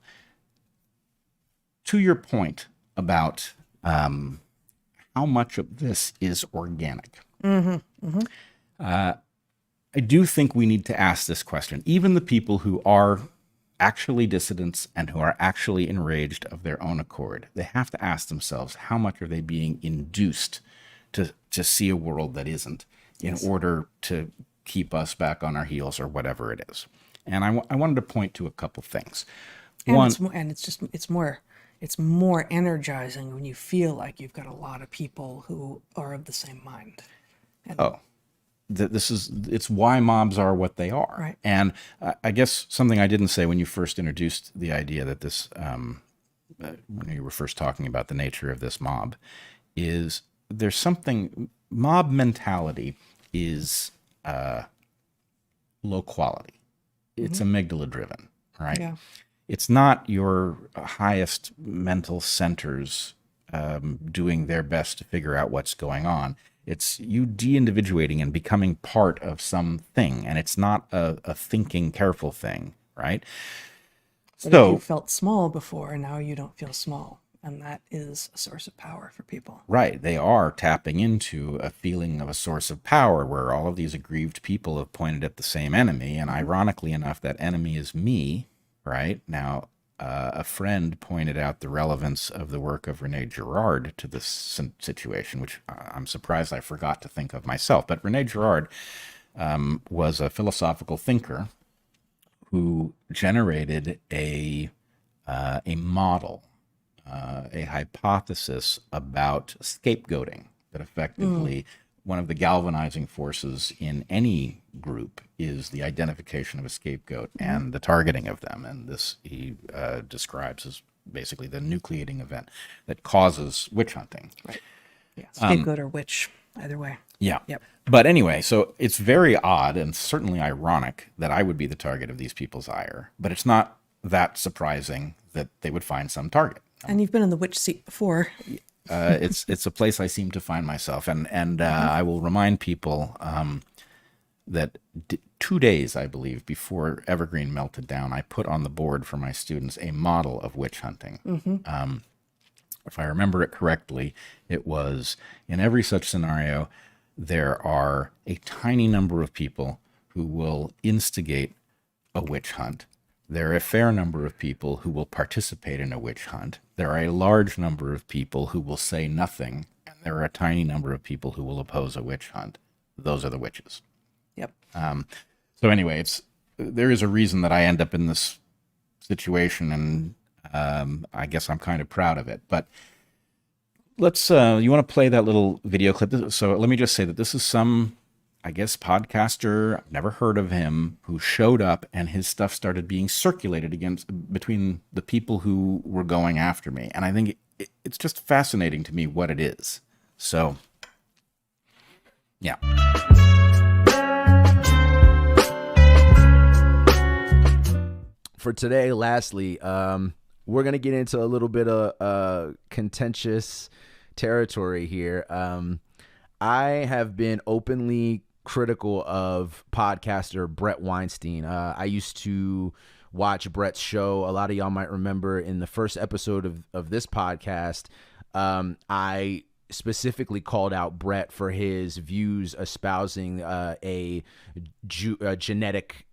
your point about how much of this is organic. I do think we need to ask this question. Even the people who are actually dissidents and who are actually enraged of their own accord, they have to ask themselves, how much are they being induced to see a world that isn't, in order to keep us back on our heels or whatever it is. And I wanted to point to a couple things. And it's more energizing when you feel like you've got a lot of people who are of the same mind. It's why mobs are what they are. Right. And I guess something I didn't say when you first introduced the idea that this, when you were first talking about the nature of this mob, is there's something, mob mentality is low quality. It's amygdala driven, right? Yeah. It's not your highest mental centers doing their best to figure out what's going on. It's you de-individuating and becoming part of something, and it's not a thinking, careful thing, right? But if you felt small before, and now you don't feel small, and that is a source of power for people. Right. They are tapping into a feeling of a source of power where all of these aggrieved people have pointed at the same enemy, and ironically enough, that enemy is me, right? Now, a friend pointed out the relevance of the work of Rene Girard to this situation, which I'm surprised I forgot to think of myself. But Rene Girard was a philosophical thinker who generated a model, a hypothesis about scapegoating, that effectively one of the galvanizing forces in any group is the identification of a scapegoat and the targeting of them. And this he describes as basically the nucleating event that causes witch hunting. Right. Yeah. Scapegoat or witch, either way. Yeah. Yep. But anyway, so it's very odd and certainly ironic that I would be the target of these people's ire, but it's not that surprising that they would find some target. And you've been in the witch seat before. It's a place I seem to find myself, and I will remind people that 2 days, I believe, before Evergreen melted down, I put on the board for my students a model of witch hunting. If I remember it correctly, it was in every such scenario, there are a tiny number of people who will instigate a witch hunt. There are a fair number of people who will participate in a witch hunt. There are a large number of people who will say nothing, and there are a tiny number of people who will oppose a witch hunt. Those are the witches. Yep. So anyway, there is a reason that I end up in this situation, and I guess I'm kind of proud of it. But let's, you want to play that little video clip? So let me just say that this is some, I guess, podcaster, I've never heard of him, who showed up and his stuff started being circulated between the people who were going after me. And I think it's just fascinating to me what it is. So, yeah. For today, lastly, we're going to get into a little bit of contentious territory here. I have been openly critical of podcaster Bret Weinstein. I used to watch Bret's show. A lot of y'all might remember in the first episode of this podcast, I specifically called out Bret for his views espousing a genetic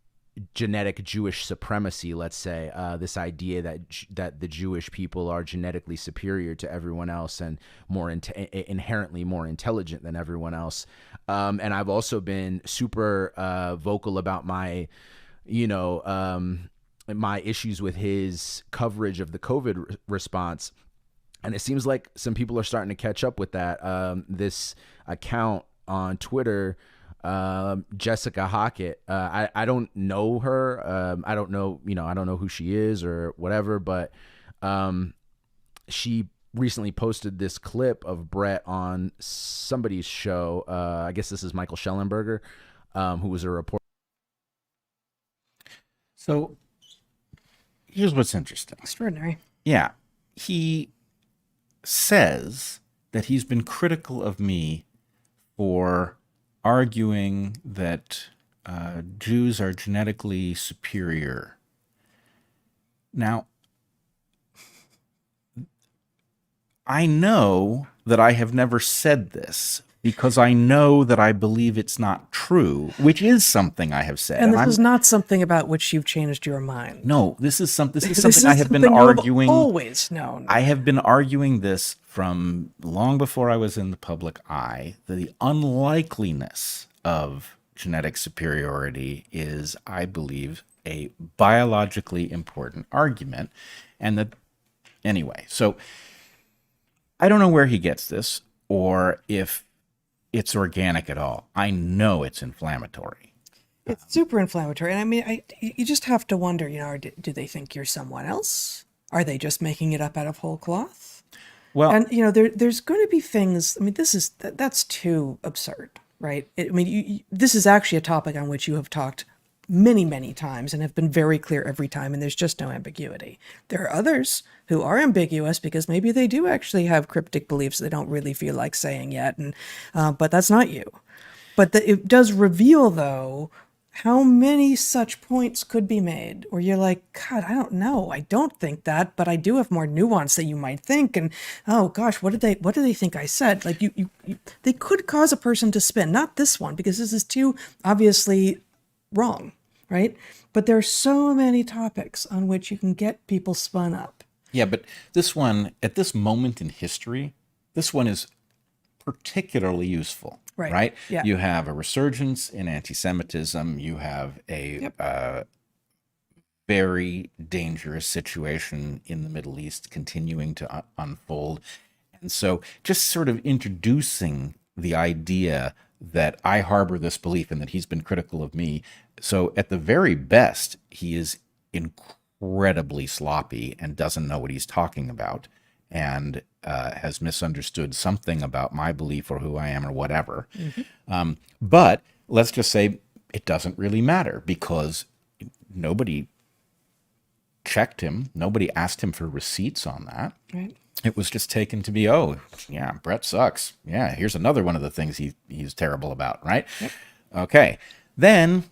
Jewish supremacy, let's say, this idea that the Jewish people are genetically superior to everyone else and more inherently more intelligent than everyone else. And I've also been super vocal about my issues with his coverage of the COVID response. And it seems like some people are starting to catch up with that. This account on Twitter, Jessica Hockett, I don't know her. I don't know who she is or whatever, but she recently posted this clip of Bret on somebody's show. I guess this is Michael Schellenberger, who was a reporter. So here's what's interesting. Extraordinary. Yeah. He says that he's been critical of me for arguing that Jews are genetically superior. Now, I know that I have never said this, because I know that I believe it's not true, which is something I have said. And this I'm, is not something about which you've changed your mind. no, this is something This I is have been something you have arguing. always known. I have been arguing this from long before I was in the public eye. The unlikeliness of genetic superiority is, I believe, a biologically important argument. And that, anyway, so I don't know where he gets this or if it's organic at all. I know it's inflammatory. It's super inflammatory. And I mean, you just have to wonder, do they think you're someone else? Are they just making it up out of whole cloth? Well, And, there's going to be things, I mean, that's too absurd, right? This is actually a topic on which you have talked many, many times and have been very clear every time, and there's just no ambiguity. There are others who are ambiguous because maybe they do actually have cryptic beliefs they don't really feel like saying yet, and but that's not you. But it does reveal, though, how many such points could be made where you're like, God, I don't know. I don't think that, but I do have more nuance than you might think. And oh gosh, what did they think I said? Like they could cause a person to spin. Not this one, because this is too obviously wrong, right? But there are so many topics on which you can get people spun up. yeah, but this one, at this moment in history, this one is particularly useful, Right. right? Yeah. You have a resurgence in anti-Semitism. You have a Yep. very dangerous situation in the Middle East continuing to unfold. And so just sort of introducing the idea that I harbor this belief and that he's been critical of me. So at the very best, he is incredibly sloppy and doesn't know what he's talking about, and has misunderstood something about my belief or who I am or whatever. But let's just say it doesn't really matter because nobody checked him. Nobody asked him for receipts on that. Right. It was just taken to be, oh, yeah, Bret sucks. Yeah, here's another one of the things he's terrible about, right? Yep. Okay. Then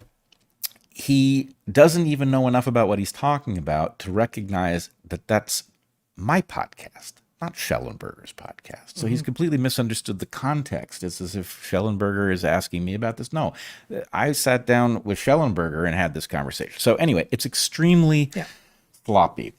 he doesn't even know enough about what he's talking about to recognize that that's my podcast, not Schellenberger's podcast. So he's completely misunderstood the context. It's as if Schellenberger is asking me about this. No, I sat down with Schellenberger and had this conversation. So anyway, it's extremely sloppy.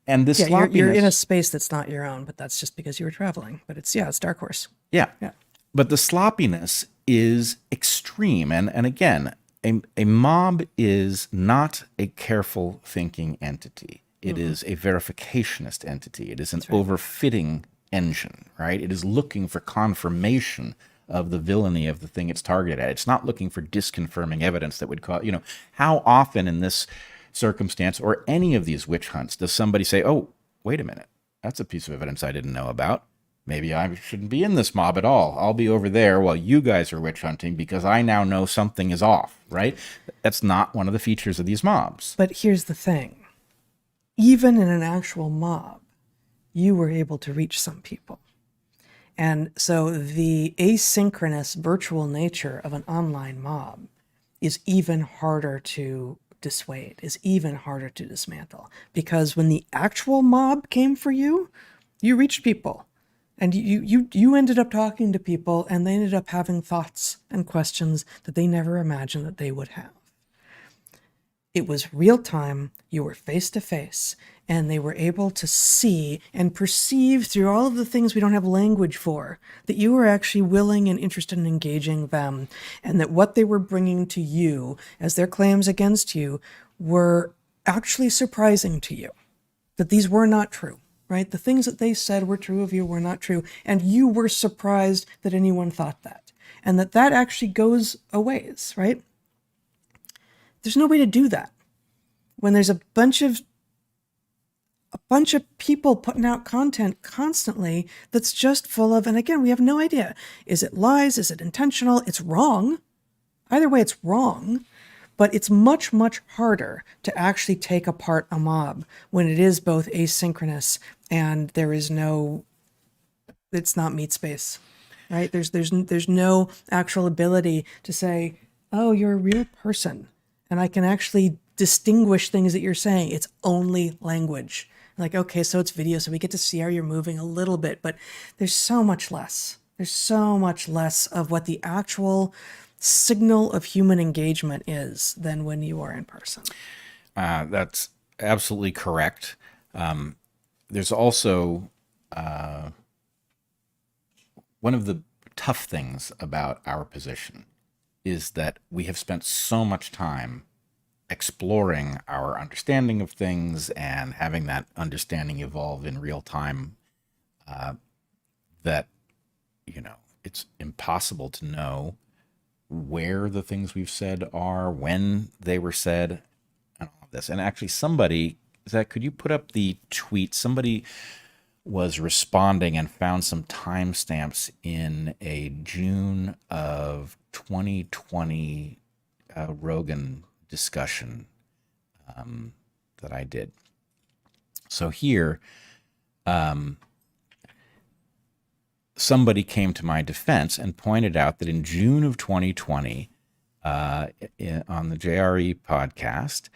And this Yeah, sloppiness, you're in a space that's not your own, but that's just because you were traveling. But it's Dark Horse. yeah. Yeah. But the sloppiness is extreme. And again, a mob is not a careful thinking entity. It is a verificationist entity. It is an overfitting engine, right? It is looking for confirmation of the villainy of the thing it's targeted at. It's not looking for disconfirming evidence that would cause, how often in this circumstance or any of these witch hunts does somebody say, oh, wait a minute, that's a piece of evidence I didn't know about. Maybe I shouldn't be in this mob at all. I'll be over there while you guys are witch hunting because I now know something is off, right? That's not one of the features of these mobs. But here's the thing. Even in an actual mob, you were able to reach some people. And so the asynchronous virtual nature of an online mob is even harder to dissuade, is even harder to dismantle. Because when the actual mob came for you, you reached people. And you ended up talking to people, and they ended up having thoughts and questions that they never imagined that they would have. It was real time, you were face to face, and they were able to see and perceive through all of the things we don't have language for, that you were actually willing and interested in engaging them, and that what they were bringing to you as their claims against you were actually surprising to you, that these were not true. Right? The things that they said were true of you were not true. And you were surprised that anyone thought that. And that actually goes a ways, right? There's no way to do that. When there's a bunch of people putting out content constantly that's just full of, and again, we have no idea. Is it lies? Is it intentional? It's wrong. Either way, it's wrong. But it's much, much harder to actually take apart a mob when it is both asynchronous and it's not meat space, right? There's no actual ability to say, oh, you're a real person and I can actually distinguish things that you're saying. It's only language. Like, okay, so it's video, so we get to see how you're moving a little bit, but there's so much less. There's so much less of what the actual signal of human engagement is than when you are in person. That's absolutely correct. There's also one of the tough things about our position is that we have spent so much time exploring our understanding of things and having that understanding evolve in real time, that, it's impossible to know where the things we've said are, when they were said, and all of this. And actually, Zach, could you put up the tweet? Somebody was responding and found some timestamps in a June of 2020 Rogan discussion that I did. So here, somebody came to my defense and pointed out that in June of 2020, on the JRE podcast,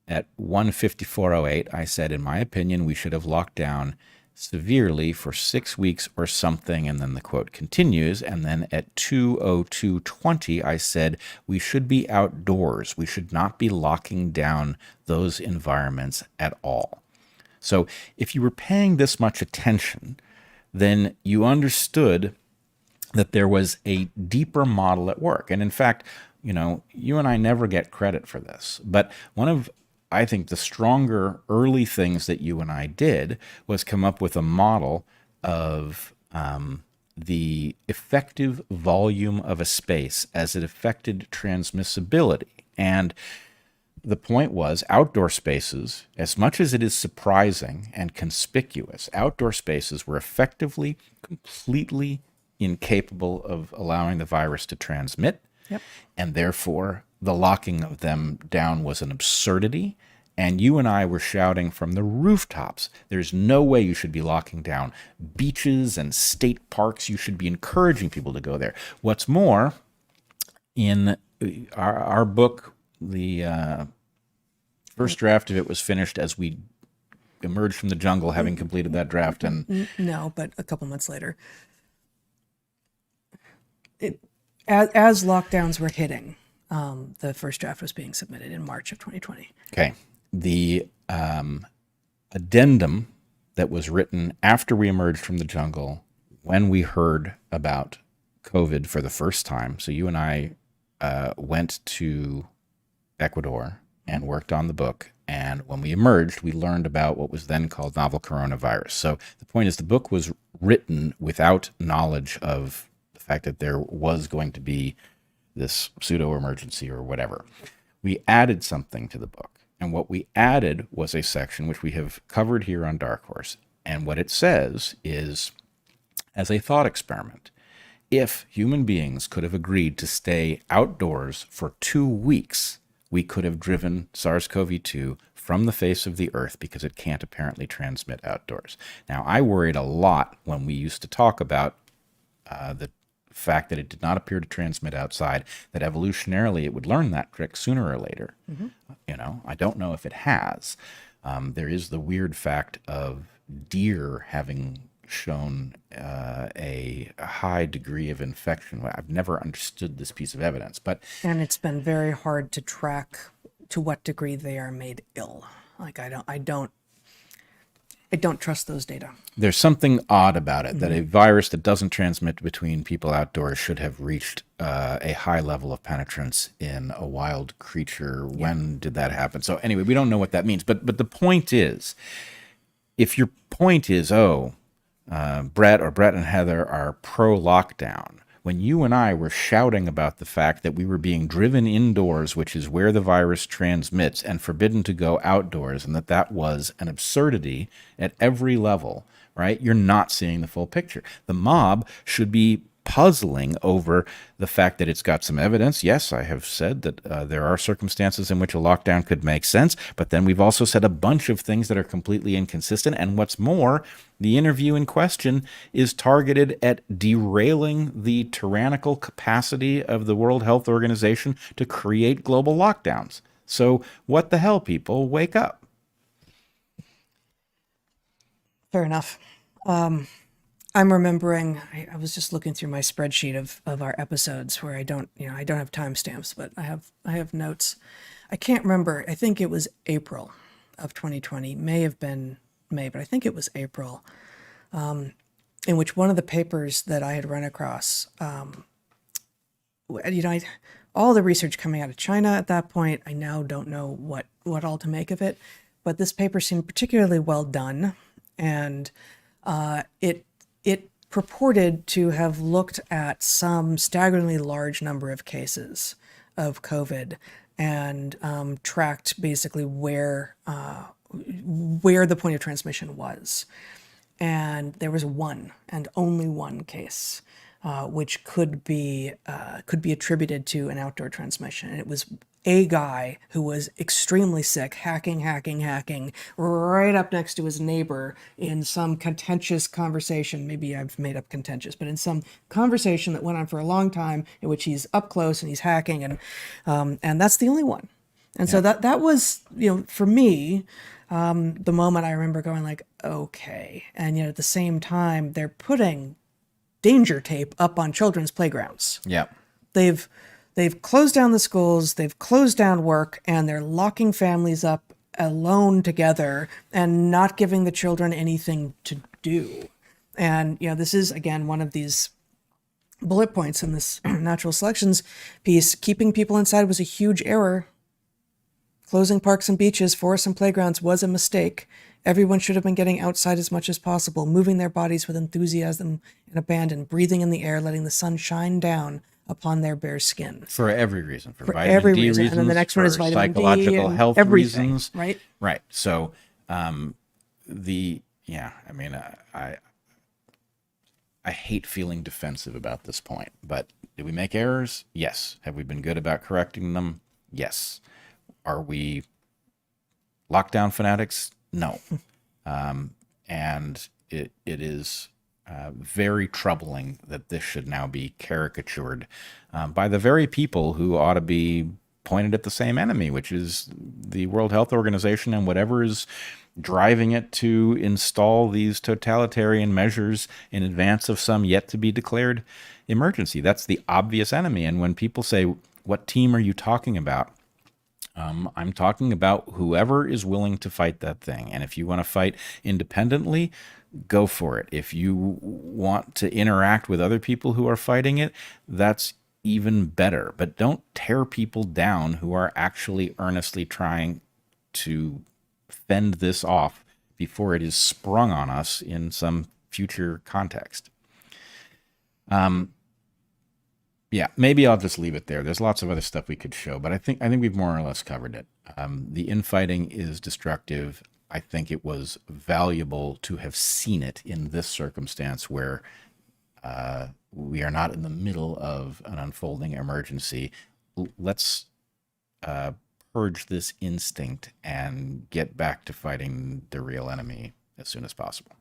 at 1:54:08, I said, in my opinion, we should have locked down severely for 6 weeks or something. And then the quote continues. And then at 2:02:20, I said, we should be outdoors. We should not be locking down those environments at all. So if you were paying this much attention, then you understood that there was a deeper model at work. And in fact, you and I never get credit for this, but one of, I think, the stronger early things that you and I did was come up with a model of the effective volume of a space as it affected transmissibility. And the point was, outdoor spaces, as much as it is surprising and conspicuous, outdoor spaces were effectively, completely incapable of allowing the virus to transmit. Yep. And therefore, the locking of them down was an absurdity. And you and I were shouting from the rooftops, there's no way you should be locking down beaches and state parks. You should be encouraging people to go there. What's more, in our book, the first draft of it was finished as we emerged from the jungle, having completed that draft. And No, but a couple months later. As lockdowns were hitting, the first draft was being submitted in March of 2020. okay, the addendum that was written after we emerged from the jungle, when we heard about COVID for the first time. So you and I went to Ecuador and worked on the book. And when we emerged, we learned about what was then called novel coronavirus. So the point is, the book was written without knowledge of the fact that there was going to be this pseudo-emergency or whatever. We added something to the book. And what we added was a section which we have covered here on Dark Horse. And what it says is, as a thought experiment, if human beings could have agreed to stay outdoors for 2 weeks, we could have driven SARS-CoV-2 from the face of the earth, because it can't apparently transmit outdoors. Now, I worried a lot when we used to talk about the fact that it did not appear to transmit outside, that evolutionarily it would learn that trick sooner or later. I don't know if it has. There is the weird fact of deer having shown a high degree of infection. I've never understood this piece of evidence, but And it's been very hard to track to what degree they are made ill. Like I don't trust those data. there's something odd about it, that a virus that doesn't transmit between people outdoors should have reached a high level of penetrance in a wild creature. When did that happen? So anyway, we don't know what that means. But the point is, if your point is, Bret and Heather are pro-lockdown, when you and I were shouting about the fact that we were being driven indoors, which is where the virus transmits, and forbidden to go outdoors, and that was an absurdity at every level, right? You're not seeing the full picture. The mob should be puzzling over the fact that it's got some evidence. Yes, I have said that there are circumstances in which a lockdown could make sense, but then we've also said a bunch of things that are completely inconsistent. And what's more, the interview in question is targeted at derailing the tyrannical capacity of the World Health Organization to create global lockdowns. So what the hell, people? Wake up. Fair enough. I'm remembering, I was just looking through my spreadsheet of our episodes where I don't have timestamps, but I have notes. I can't remember. I think it was April of 2020. May have been May, but I think it was April, in which one of the papers that I had run across, all the research coming out of China at that point, I now don't know what all to make of it, but this paper seemed particularly well done, and it purported to have looked at some staggeringly large number of cases of COVID and tracked basically where the point of transmission was. And there was one and only one case, which could be attributed to an outdoor transmission. And it was a guy who was extremely sick, hacking right up next to his neighbor in some contentious conversation. Maybe I've made up contentious, but in some conversation that went on for a long time, in which he's up close and he's hacking, and that's the only one. And so that was, for me, the moment I remember going like, okay. And yet at the same time, they're putting danger tape up on children's playgrounds. Yeah. They've closed down the schools, they've closed down work, and they're locking families up alone together and not giving the children anything to do. And, this is, again, one of these bullet points in this natural selections piece. Keeping people inside was a huge error. Closing parks and beaches, forests and playgrounds was a mistake. Everyone should have been getting outside as much as possible, moving their bodies with enthusiasm and abandon, breathing in the air, letting the sun shine down upon their bare skin. For every reason. For vitamin every D reason. reasons. And then the next one is for vitamin D psychological and health everything, reasons. right? Right. So, I hate feeling defensive about this point, but did we make errors? Yes. Have we been good about correcting them? Yes. Are we lockdown fanatics? No. And it is very troubling that this should now be caricatured by the very people who ought to be pointed at the same enemy, which is the World Health Organization and whatever is driving it to install these totalitarian measures in advance of some yet to be declared emergency. That's the obvious enemy. And when people say, what team are you talking about? I'm talking about whoever is willing to fight that thing. And if you want to fight independently, go for it. If you want to interact with other people who are fighting it, that's even better. But don't tear people down who are actually earnestly trying to fend this off before it is sprung on us in some future context. Yeah, maybe I'll just leave it there. There's lots of other stuff we could show, but I think we've more or less covered it. The infighting is destructive. I think it was valuable to have seen it in this circumstance where we are not in the middle of an unfolding emergency. Let's purge this instinct and get back to fighting the real enemy as soon as possible.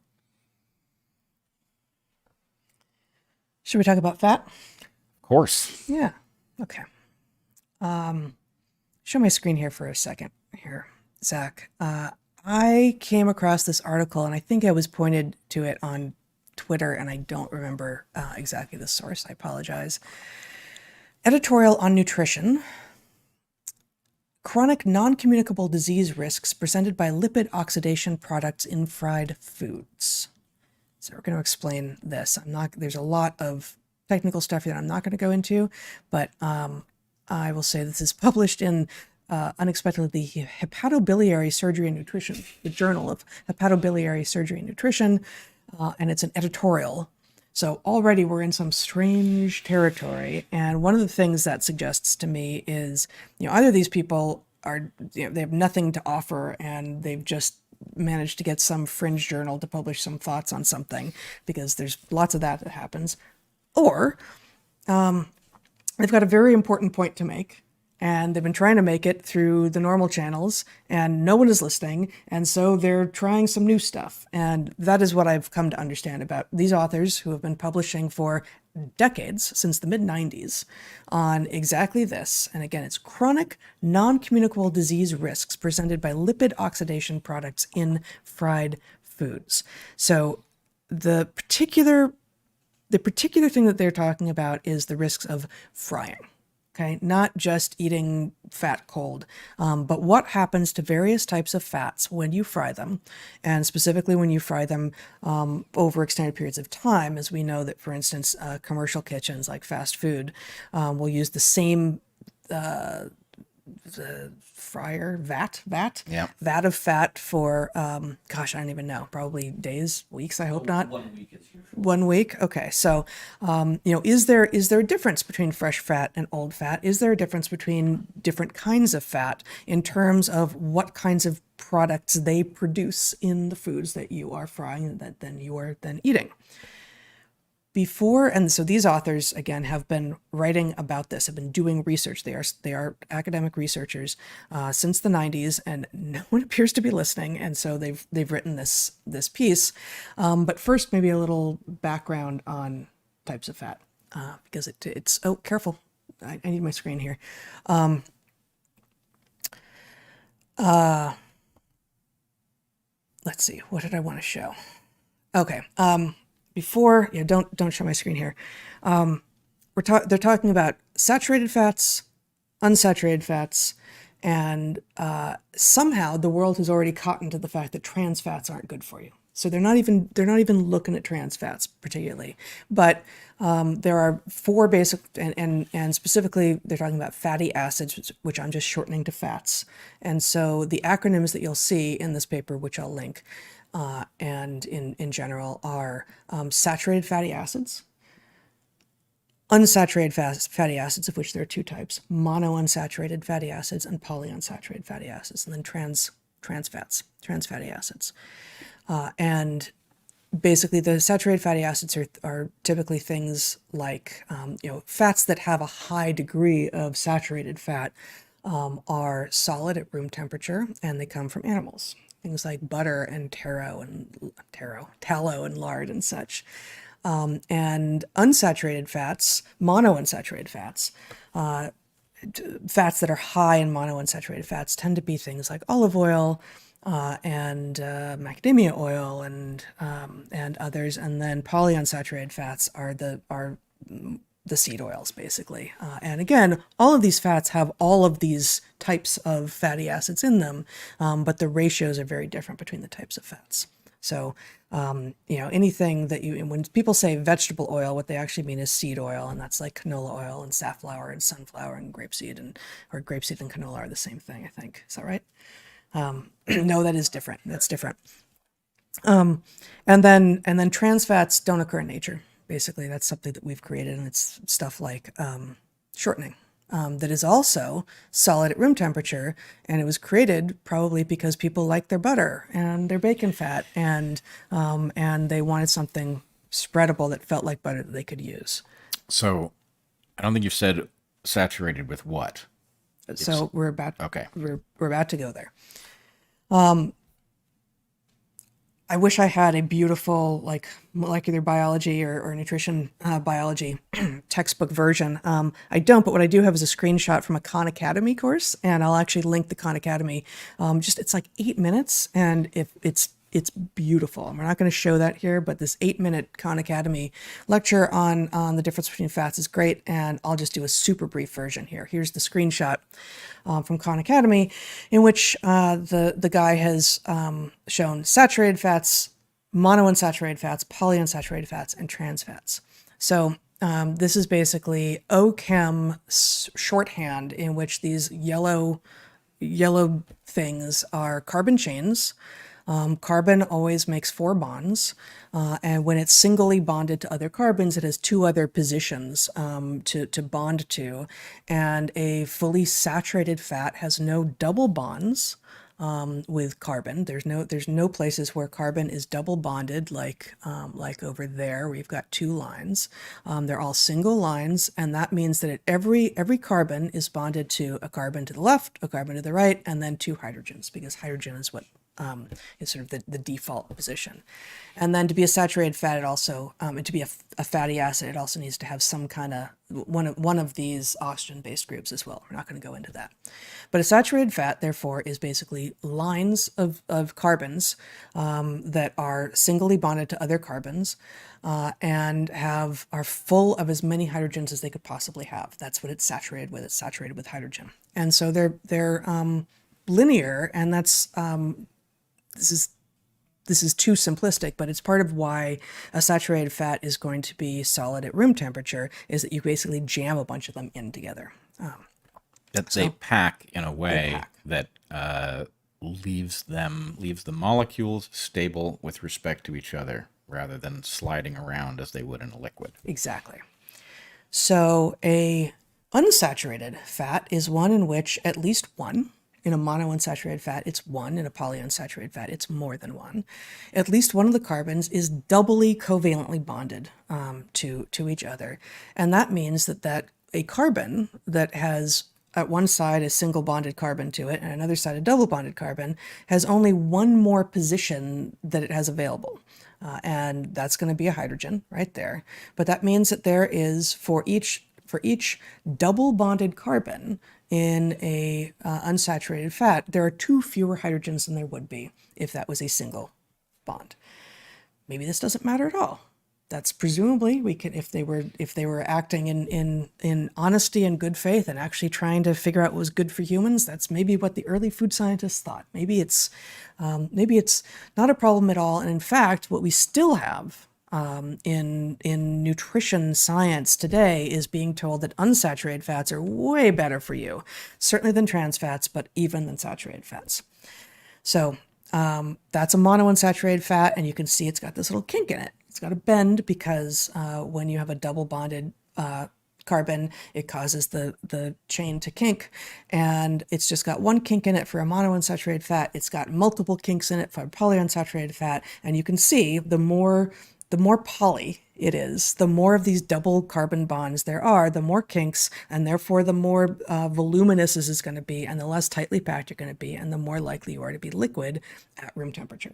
Should we talk about fat? Of course. Yeah. Okay. Show my screen here for a second here, Zach. I came across this article, and I think I was pointed to it on Twitter, and I don't remember exactly the source. I apologize. Editorial on nutrition. Chronic non-communicable disease risks presented by lipid oxidation products in fried foods. So we're going to explain this. There's a lot of technical stuff that I'm not going to go into, but I will say this is published in unexpectedly the Hepatobiliary Surgery and Nutrition, the Journal of Hepatobiliary Surgery and Nutrition, and it's an editorial. So already we're in some strange territory, and one of the things that suggests to me is, either these people are, they have nothing to offer, and they've just managed to get some fringe journal to publish some thoughts on something, because there's lots of that happens, or they've got a very important point to make, and they've been trying to make it through the normal channels, and no one is listening, and so they're trying some new stuff. And that is what I've come to understand about these authors who have been publishing for decades, since the mid-90s, on exactly this. And again, it's chronic non-communicable disease risks presented by lipid oxidation products in fried foods. So the particular thing that they're talking about is the risks of frying. Okay, not just eating fat cold, but what happens to various types of fats when you fry them, and specifically when you fry them over extended periods of time, as we know that, for instance, commercial kitchens like fast food will use the same the vat of fat for gosh, I don't even know, probably days, weeks, I hope not. 1 week is usually. 1 week. Okay. So, is there a difference between fresh fat and old fat? Is there a difference between different kinds of fat in terms of what kinds of products they produce in the foods that you are frying and that then you are then eating? And so these authors, again, have been writing about this, have been doing research. They are academic researchers since the 90s, and no one appears to be listening. And so they've written this piece. But first, maybe a little background on types of fat, because it's oh, careful, I need my screen here. Let's see, what did I want to show? Okay. Before, don't show my screen here. They're talking about saturated fats, unsaturated fats, and somehow the world has already cottoned to the fact that trans fats aren't good for you. So they're not even looking at trans fats particularly. But there are 4 basic, and specifically they're talking about fatty acids, which I'm just shortening to fats. And so the acronyms that you'll see in this paper, which I'll link, and in general, are saturated fatty acids, unsaturated fatty acids, of which there are 2 types, monounsaturated fatty acids and polyunsaturated fatty acids, and then trans fatty acids. And basically, the saturated fatty acids are typically things like, fats that have a high degree of saturated fat are solid at room temperature, and they come from animals. Things like butter and tallow and lard and such. And unsaturated fats, monounsaturated fats, fats that are high in monounsaturated fats tend to be things like olive oil and macadamia oil and others. And then polyunsaturated fats are the seed oils, basically. And again, all of these fats have all of these types of fatty acids in them, but the ratios are very different between the types of fats. So, anything that when people say vegetable oil, what they actually mean is seed oil, and that's like canola oil and safflower and sunflower and grapeseed, or grapeseed and canola are the same thing, I think. Is that right? No, that is different. That's different. And then trans fats don't occur in nature. Basically, that's something that we've created, and it's stuff like shortening that is also solid at room temperature, and it was created probably because people like their butter and their bacon fat, and they wanted something spreadable that felt like butter that they could use. So, I don't think you've said saturated with what. So we're about to go there. I wish I had a beautiful like molecular biology or nutrition biology textbook version. I don't, but what I do have is a screenshot from a Khan Academy course, and I'll actually link the Khan Academy. It's like 8 minutes, and if it's beautiful. And we're not going to show that here, but this 8-minute Khan Academy lecture on the difference between fats is great, and I'll just do a super brief version here. Here's the screenshot from Khan Academy, in which the guy has shown saturated fats, monounsaturated fats, polyunsaturated fats, and trans fats. So this is basically OChem shorthand, in which these yellow things are carbon chains. Carbon always makes 4 bonds, and when it's singly bonded to other carbons, it has 2 other positions to bond to, and a fully saturated fat has no double bonds with carbon. There's no places where carbon is double bonded like over there where you've got 2 lines. They're all single lines, and that means that every carbon is bonded to a carbon to the left, a carbon to the right, and then 2 hydrogens, because hydrogen is what is sort of the default position. And then to be a saturated fat, it also, and to be a fatty acid, it also needs to have some kind of one of these oxygen-based groups as well. We're not going to go into that. But a saturated fat, therefore, is basically lines of carbons that are singly bonded to other carbons and are full of as many hydrogens as they could possibly have. That's what it's saturated with. It's saturated with hydrogen. And so they're linear, and that's this is too simplistic, but it's part of why a saturated fat is going to be solid at room temperature, is that you basically jam a bunch of them in together. That they pack in a way that leaves the molecules stable with respect to each other, rather than sliding around as they would in a liquid. Exactly. So a unsaturated fat is one in which at least one, in a monounsaturated fat, it's one. In a polyunsaturated fat, it's more than one. At least one of the carbons is doubly covalently bonded to each other. And that means that a carbon that has at one side a single bonded carbon to it and another side a double bonded carbon has only one more position that it has available. And that's going to be a hydrogen right there. But that means that there is, for each double bonded carbon in a unsaturated fat, there are 2 fewer hydrogens than there would be if that was a single bond. Maybe this doesn't matter at all. That's presumably, we could, if they were acting in honesty and good faith and actually trying to figure out what was good for humans, that's maybe what the early food scientists thought. Maybe it's not a problem at all. And in fact, what we still have in nutrition science today is being told that unsaturated fats are way better for you, certainly than trans fats, but even than saturated fats. So that's a monounsaturated fat, and you can see it's got this little kink in it. It's got a bend because when you have a double bonded carbon, it causes the chain to kink, and it's just got one kink in it for a monounsaturated fat. It's got multiple kinks in it for a polyunsaturated fat, and you can see the more poly it is, the more of these double carbon bonds there are, the more kinks, and therefore the more voluminous this is going to be, and the less tightly packed you're going to be, and the more likely you are to be liquid at room temperature.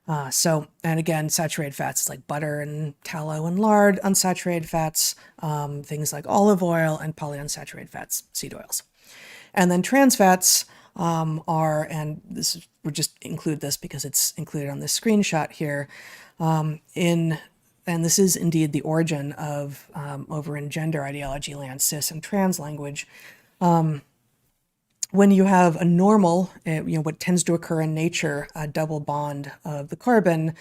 And again, saturated fats like butter and tallow and lard, unsaturated fats, things like olive oil, and polyunsaturated fats, seed oils. And then trans fats are, and we'll just include this because it's included on this screenshot here, and this is indeed the origin of, over in gender ideology land, cis and trans language, when you have a normal, what tends to occur in nature, a double bond of the carbon,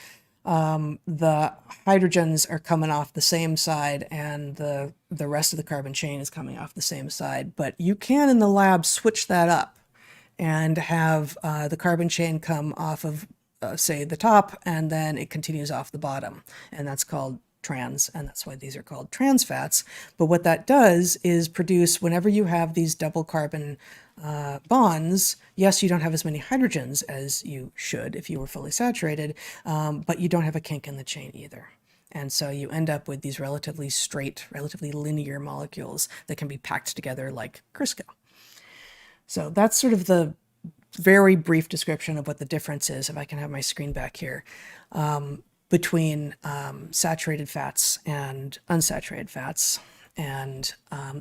the hydrogens are coming off the same side and the rest of the carbon chain is coming off the same side. But you can, in the lab, switch that up and have the carbon chain come off of, say, the top, and then it continues off the bottom. And that's called trans, and that's why these are called trans fats. But what that does is produce, whenever you have these double carbon bonds, yes, you don't have as many hydrogens as you should if you were fully saturated, but you don't have a kink in the chain either. And so you end up with these relatively straight, relatively linear molecules that can be packed together like Crisco. So that's sort of the very brief description of what the difference is, if I can have my screen back here, between saturated fats and unsaturated fats. And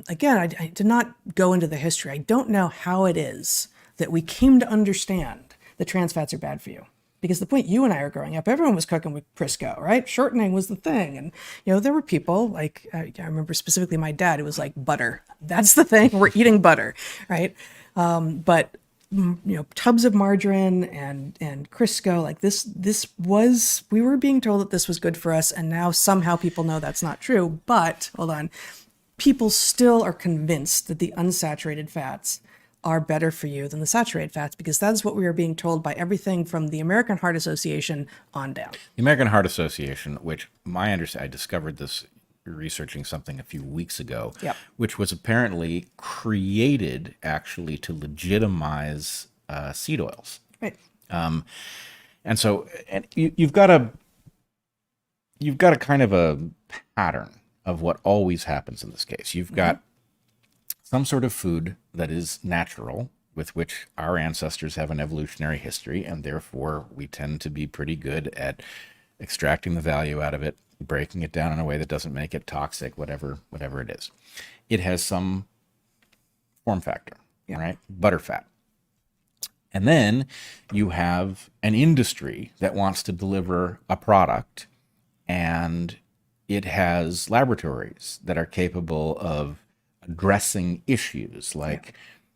again, I did not go into the history. I don't know how it is that we came to understand that trans fats are bad for you. Because the point you and I were growing up, everyone was cooking with Crisco, right? Shortening was the thing. And, there were people like, I remember specifically my dad, it was like butter. That's the thing. We're eating butter, right? But tubs of margarine and Crisco, like we were being told that this was good for us, and now somehow people know that's not true. But hold on, people still are convinced that the unsaturated fats are better for you than the saturated fats, because that's what we are being told by everything from the American Heart Association on down. The American Heart Association, which I discovered this researching something a few weeks ago, Yep. which was apparently created actually to legitimize seed oils. Right. And so, you've got a kind of a pattern of what always happens in this case. You've got some sort of food that is natural, with which our ancestors have an evolutionary history, and therefore we tend to be pretty good at extracting the value out of it, breaking it down in a way that doesn't make it toxic, whatever it is. It has some form factor, right? Butterfat. And then you have an industry that wants to deliver a product, and it has laboratories that are capable of addressing issues like,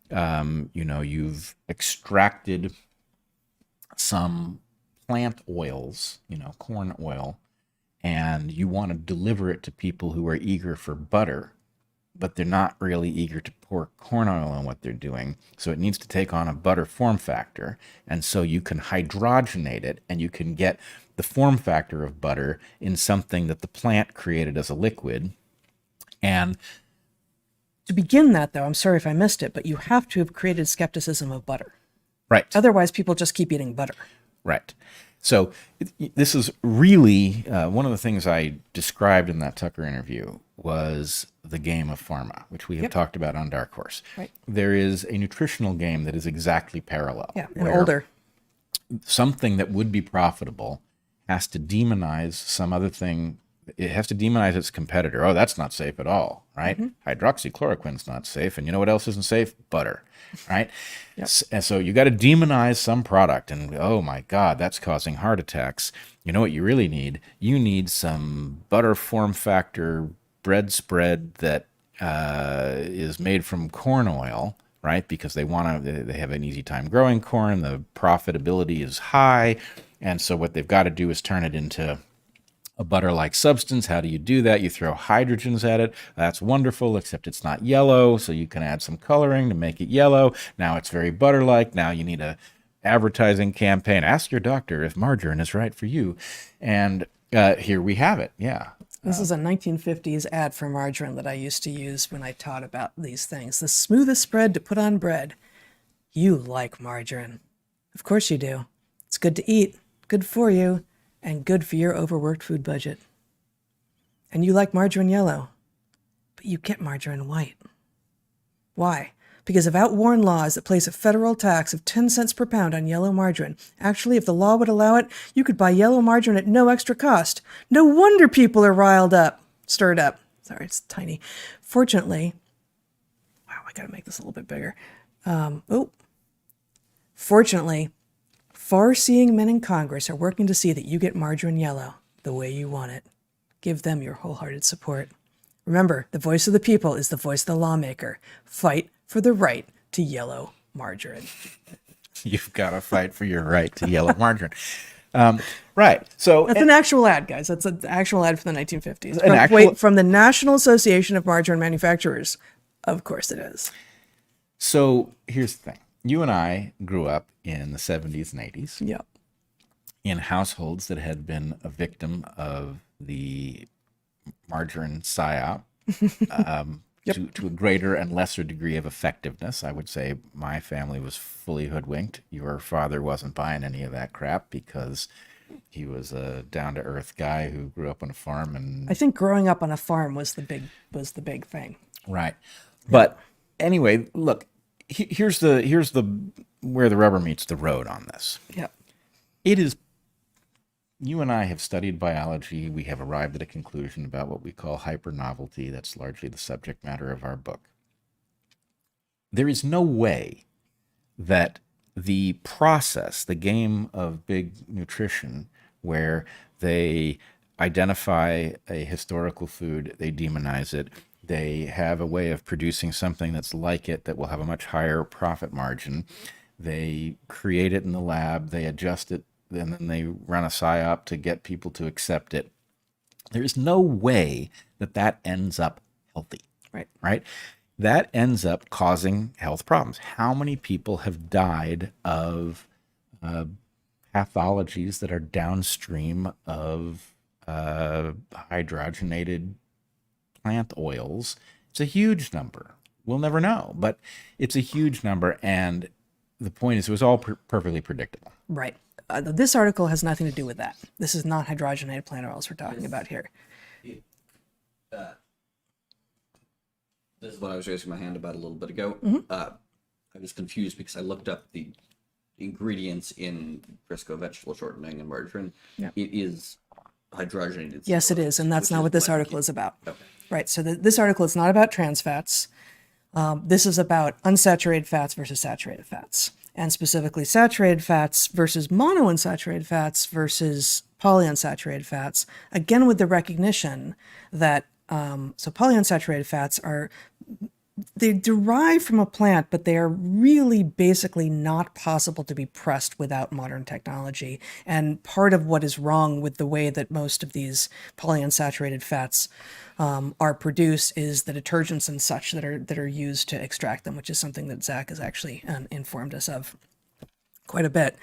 you've extracted some plant oils, corn oil, and you want to deliver it to people who are eager for butter, but they're not really eager to pour corn oil on what they're doing. So it needs to take on a butter form factor. And so you can hydrogenate it, and you can get the form factor of butter in something that the plant created as a liquid. And To begin that, though, I'm sorry if I missed it, but you have to have created skepticism of butter. right. Otherwise, people just keep eating butter. Right. So this is really one of the things I described in that Tucker interview was the game of pharma, which we have talked about on Dark Horse. Right. There is a nutritional game that is exactly parallel. Yeah, and where older. something that would be profitable has to demonize some other thing. It has to demonize its competitor. Oh, that's not safe at all, right? Hydroxychloroquine's not safe. And you know what else isn't safe? Butter, right? And so you got to demonize some product. And oh my God, that's causing heart attacks. You know what you really need? You need some butter form factor bread spread that is made from corn oil, right? Because they have an easy time growing corn. The profitability is high. And so what they've got to do is turn it into a butter-like substance. How do you do that? You throw hydrogens at it. That's wonderful, except it's not yellow, so you can add some coloring to make it yellow. Now it's very butter-like. Now you need a advertising campaign. Ask your doctor if margarine is right for you. And here we have it. Yeah. This is a 1950s ad for margarine that I used to use when I taught about these things. The smoothest spread to put on bread. You like margarine. Of course you do. It's good to eat, good for you, and good for your overworked food budget. And you like margarine yellow, but you get margarine white. Why? Because of outworn laws that place a federal tax of 10 cents per pound on yellow margarine. Actually, if the law would allow it, you could buy yellow margarine at no extra cost. No wonder people are stirred up. Sorry, it's tiny. Fortunately, wow, I gotta make this a little bit bigger. Fortunately, far-seeing men in Congress are working to see that you get margarine yellow the way you want it. Give them your wholehearted support. Remember, the voice of the people is the voice of the lawmaker. Fight for the right to yellow margarine. You've got to fight for your right to yellow margarine. Right. So That's an actual ad, guys. That's an actual ad from the 1950s. From the National Association of Margarine Manufacturers. Of course it is. So here's the thing. You and I grew up in the 70s and 80s Yep. in households that had been a victim of the margarine psyop to a greater and lesser degree of effectiveness. I would say my family was fully hoodwinked. Your father wasn't buying any of that crap because he was a down-to-earth guy who grew up on a farm. And I think growing up on a farm was the big thing. right. But anyway, look, here's the where the rubber meets the road on this. Yep. It is, you and I have studied biology. We have arrived at a conclusion about what we call hypernovelty. That's largely the subject matter of our book. There is no way that the process, the game of big nutrition, where they identify a historical food, they demonize it, they have a way of producing something that's like it that will have a much higher profit margin. They create it in the lab, they adjust it, and then they run a psyop to get people to accept it. There is no way that ends up healthy. Right? That ends up causing health problems. How many people have died of pathologies that are downstream of hydrogenated plant oils? It's a huge number. We'll never know, but it's a huge number. And the point is, it was all perfectly predictable. Right. This article has nothing to do with that. This is not hydrogenated plant oils we're talking about here. This is what I was raising my hand about a little bit ago. I was confused because I looked up the ingredients in Crisco vegetable shortening and margarine. Yeah. It is hydrogenated. Yes, it cellulose, is, and that's which not what this my article is about. Okay. Right. So this article is not about trans fats. This is about unsaturated fats versus saturated fats, and specifically saturated fats versus monounsaturated fats versus polyunsaturated fats. Again, with the recognition that so polyunsaturated fats they derive from a plant, but they are really basically not possible to be pressed without modern technology. And part of what is wrong with the way that most of these polyunsaturated fats are produced is the detergents and such that are used to extract them, which is something that Zach has actually informed us of quite a bit.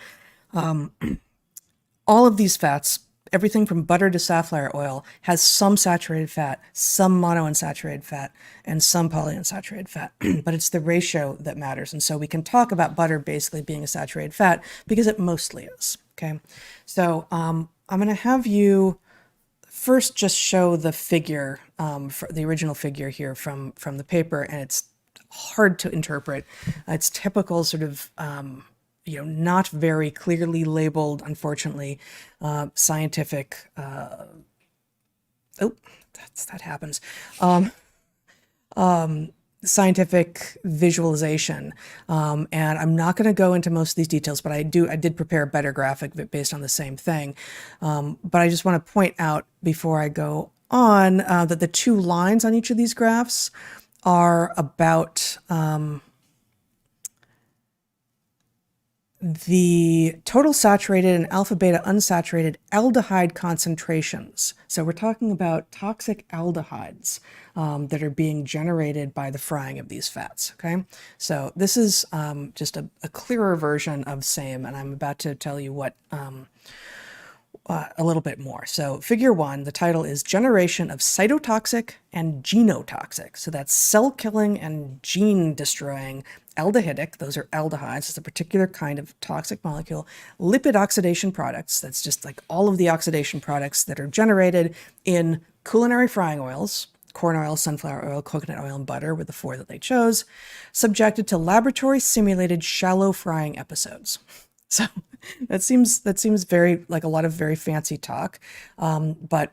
All of these fats, everything from butter to safflower oil, has some saturated fat, some monounsaturated fat, and some polyunsaturated fat. But it's the ratio that matters. And so we can talk about butter basically being a saturated fat because it mostly is. Okay. So I'm going to have you first just show the figure, for the original figure here from the paper, and it's hard to interpret. It's typical sort of not very clearly labeled, unfortunately, scientific. That happens. Scientific visualization, and I'm not going to go into most of these details, but I did prepare a better graphic based on the same thing. But I just want to point out before I go on that the two lines on each of these graphs are about the total saturated and alpha beta unsaturated aldehyde concentrations. So we're talking about toxic aldehydes that are being generated by the frying of these fats. Okay, so this is just a clearer version of same, and I'm about to tell you what a little bit more. So figure 1, the title is Generation of Cytotoxic and Genotoxic. So that's cell killing and gene destroying aldehydic, those are aldehydes, it's a particular kind of toxic molecule, lipid oxidation products, that's just like all of the oxidation products that are generated in culinary frying oils, corn oil, sunflower oil, coconut oil, and butter were the 4 that they chose, subjected to laboratory simulated shallow frying episodes. So that seems very like a lot of very fancy talk, but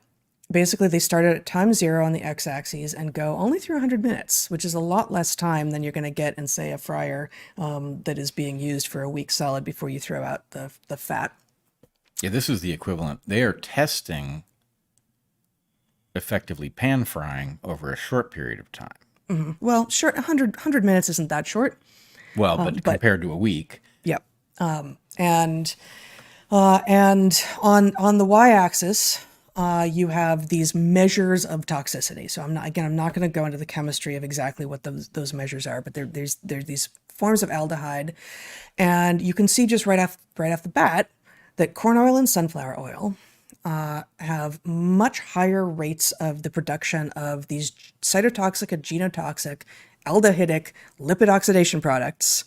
basically they started at time 0 on the x-axis and go only through 100 minutes, which is a lot less time than you're going to get in, say, a fryer that is being used for a week solid before you throw out the fat. Yeah, this is the equivalent. They are testing effectively pan frying over a short period of time. Mm-hmm. Well, sure, 100 minutes isn't that short. Well, but compared to a week. Yep. And on the y-axis, you have these measures of toxicity. So I'm not going to go into the chemistry of exactly what those measures are, but there's these forms of aldehyde, and you can see just right off the bat that corn oil and sunflower oil have much higher rates of the production of these cytotoxic and genotoxic aldehydic lipid oxidation products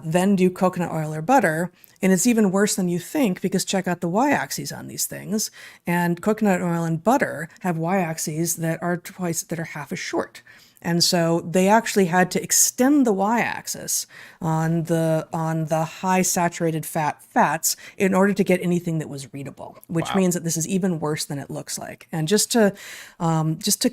than do coconut oil or butter. And it's even worse than you think, because check out the y-axes on these things. And coconut oil and butter have y-axes that are half as short. And so they actually had to extend the y-axis on the high saturated fats in order to get anything that was readable, which means that this is even worse than it looks like. And just to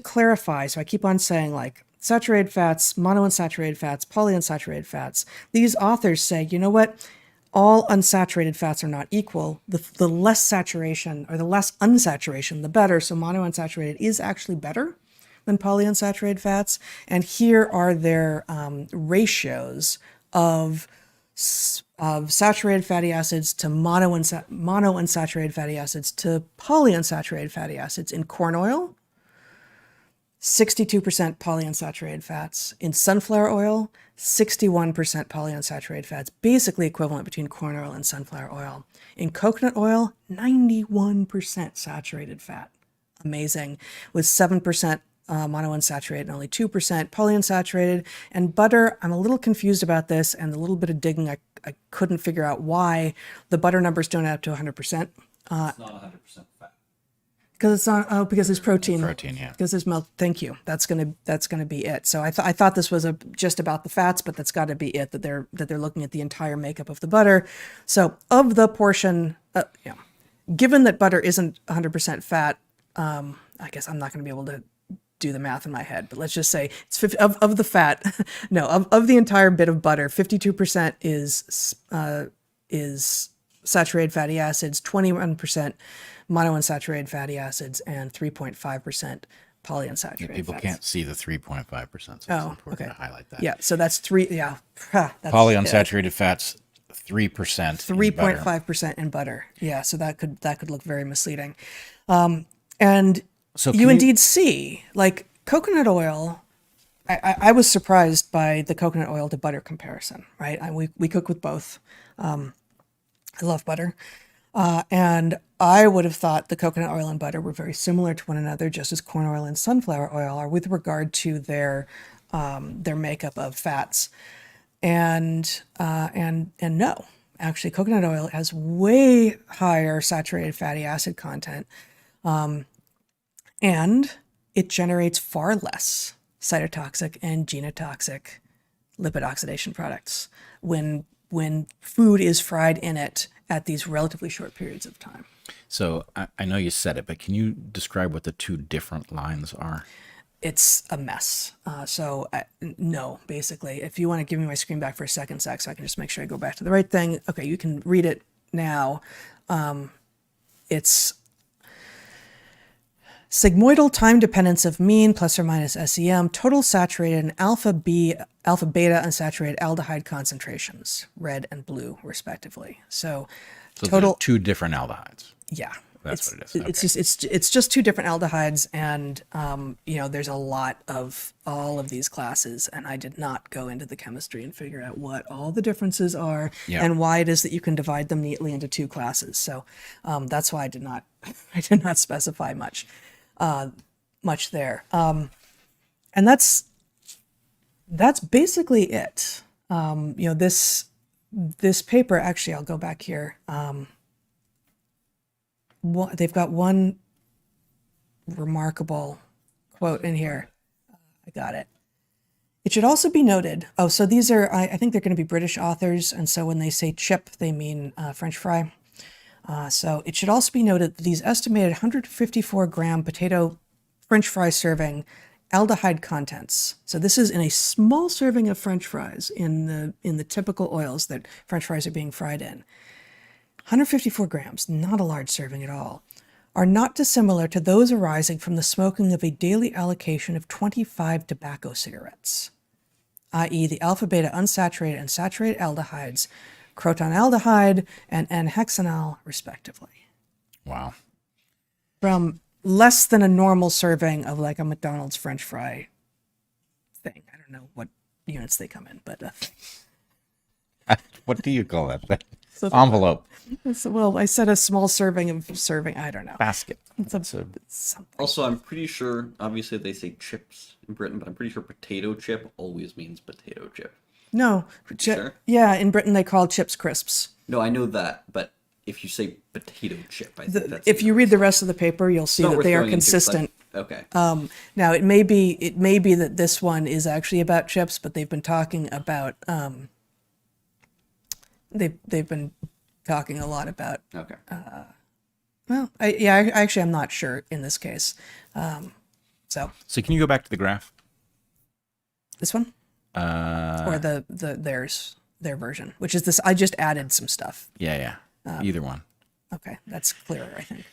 clarify, so I keep on saying like saturated fats, monounsaturated fats, polyunsaturated fats. These authors say, you know what? All unsaturated fats are not equal. The less saturation or the less unsaturation, the better. So monounsaturated is actually better than polyunsaturated fats. And here are their ratios of saturated fatty acids to monounsaturated fatty acids to polyunsaturated fatty acids in corn oil. 62% polyunsaturated fats. In sunflower oil, 61% polyunsaturated fats, basically equivalent between corn oil and sunflower oil. In coconut oil, 91% saturated fat. Amazing. With 7% monounsaturated and only 2% polyunsaturated. And butter, I'm a little confused about this, and a little bit of digging, I couldn't figure out why the butter numbers don't add up to 100%. It's not 100% fat. Because it's not. Oh, because there's protein. Protein, yeah. Because there's milk. Thank you. That's gonna be it. So I thought this was just about the fats, but that's got to be it. That they're looking at the entire makeup of the butter. So of the portion, given that butter isn't 100% fat, I guess I'm not going to be able to do the math in my head, but let's just say it's 50, of the fat. No, of the entire bit of butter, 52% is saturated fatty acids, 21% monounsaturated fatty acids, and 3.5% polyunsaturated People fats. can't see the 3.5%, so it's important to highlight that. Yeah, so that's three. Yeah, that's Polyunsaturated fats, 3%. 3.5% in butter. Yeah, so that could look very misleading. And So you indeed see, like coconut oil. I was surprised by the coconut oil to butter comparison. Right, we cook with both. I love butter. And I would have thought the coconut oil and butter were very similar to one another, just as corn oil and sunflower oil are with regard to their makeup of fats. And no, actually, coconut oil has way higher saturated fatty acid content, and it generates far less cytotoxic and genotoxic lipid oxidation products when food is fried in it at these relatively short periods of time. So I know you said it, but can you describe what the two different lines are? It's a mess. No, basically. If you want to give me my screen back for a second, Zach, so I can just make sure I go back to the right thing. Okay, you can read it now. It's sigmoidal time dependence of mean plus or minus SEM, total saturated and alpha beta unsaturated aldehyde concentrations, red and blue, respectively. So total two different aldehydes. Yeah. That's what it is. It's just two different aldehydes, and there's a lot of all of these classes, and I did not go into the chemistry and figure out what all the differences are and why it is that you can divide them neatly into two classes. So that's why I did not specify much there. And that's basically it. This paper, actually, I'll go back here. They've got one remarkable quote in here. I got it. It should also be noted. Oh, so these are, I think they're going to be British authors. And so when they say chip, they mean French fry. So it should also be noted that these estimated 154 gram potato French fry serving aldehyde contents. So this is in a small serving of French fries in the typical oils that French fries are being fried in. 154 grams, not a large serving at all, are not dissimilar to those arising from the smoking of a daily allocation of 25 tobacco cigarettes, i.e. the alpha-beta unsaturated and saturated aldehydes, crotonaldehyde and N-hexanol, respectively. Wow. From less than a normal serving of like a McDonald's French fry thing. I don't know what units they come in, but... What do you call that thing? So, Envelope. Well, I said a small serving of serving. I don't know. Basket. It's something. Also, I'm pretty sure, obviously they say chips in Britain, but I'm pretty sure potato chip always means potato chip. No. Sure? Yeah, in Britain they call chips crisps. No, I know that, but if you say potato chip, I think that's... If you read the rest of the paper, you'll see that they are consistent. Okay. Now, it may be that this one is actually about chips, but they've been talking about... They've been talking a lot about. Okay. I'm not sure in this case. So can you go back to the graph? This one, or their version, which is this. I just added some stuff. Yeah. Either one. Okay, that's clearer, I think.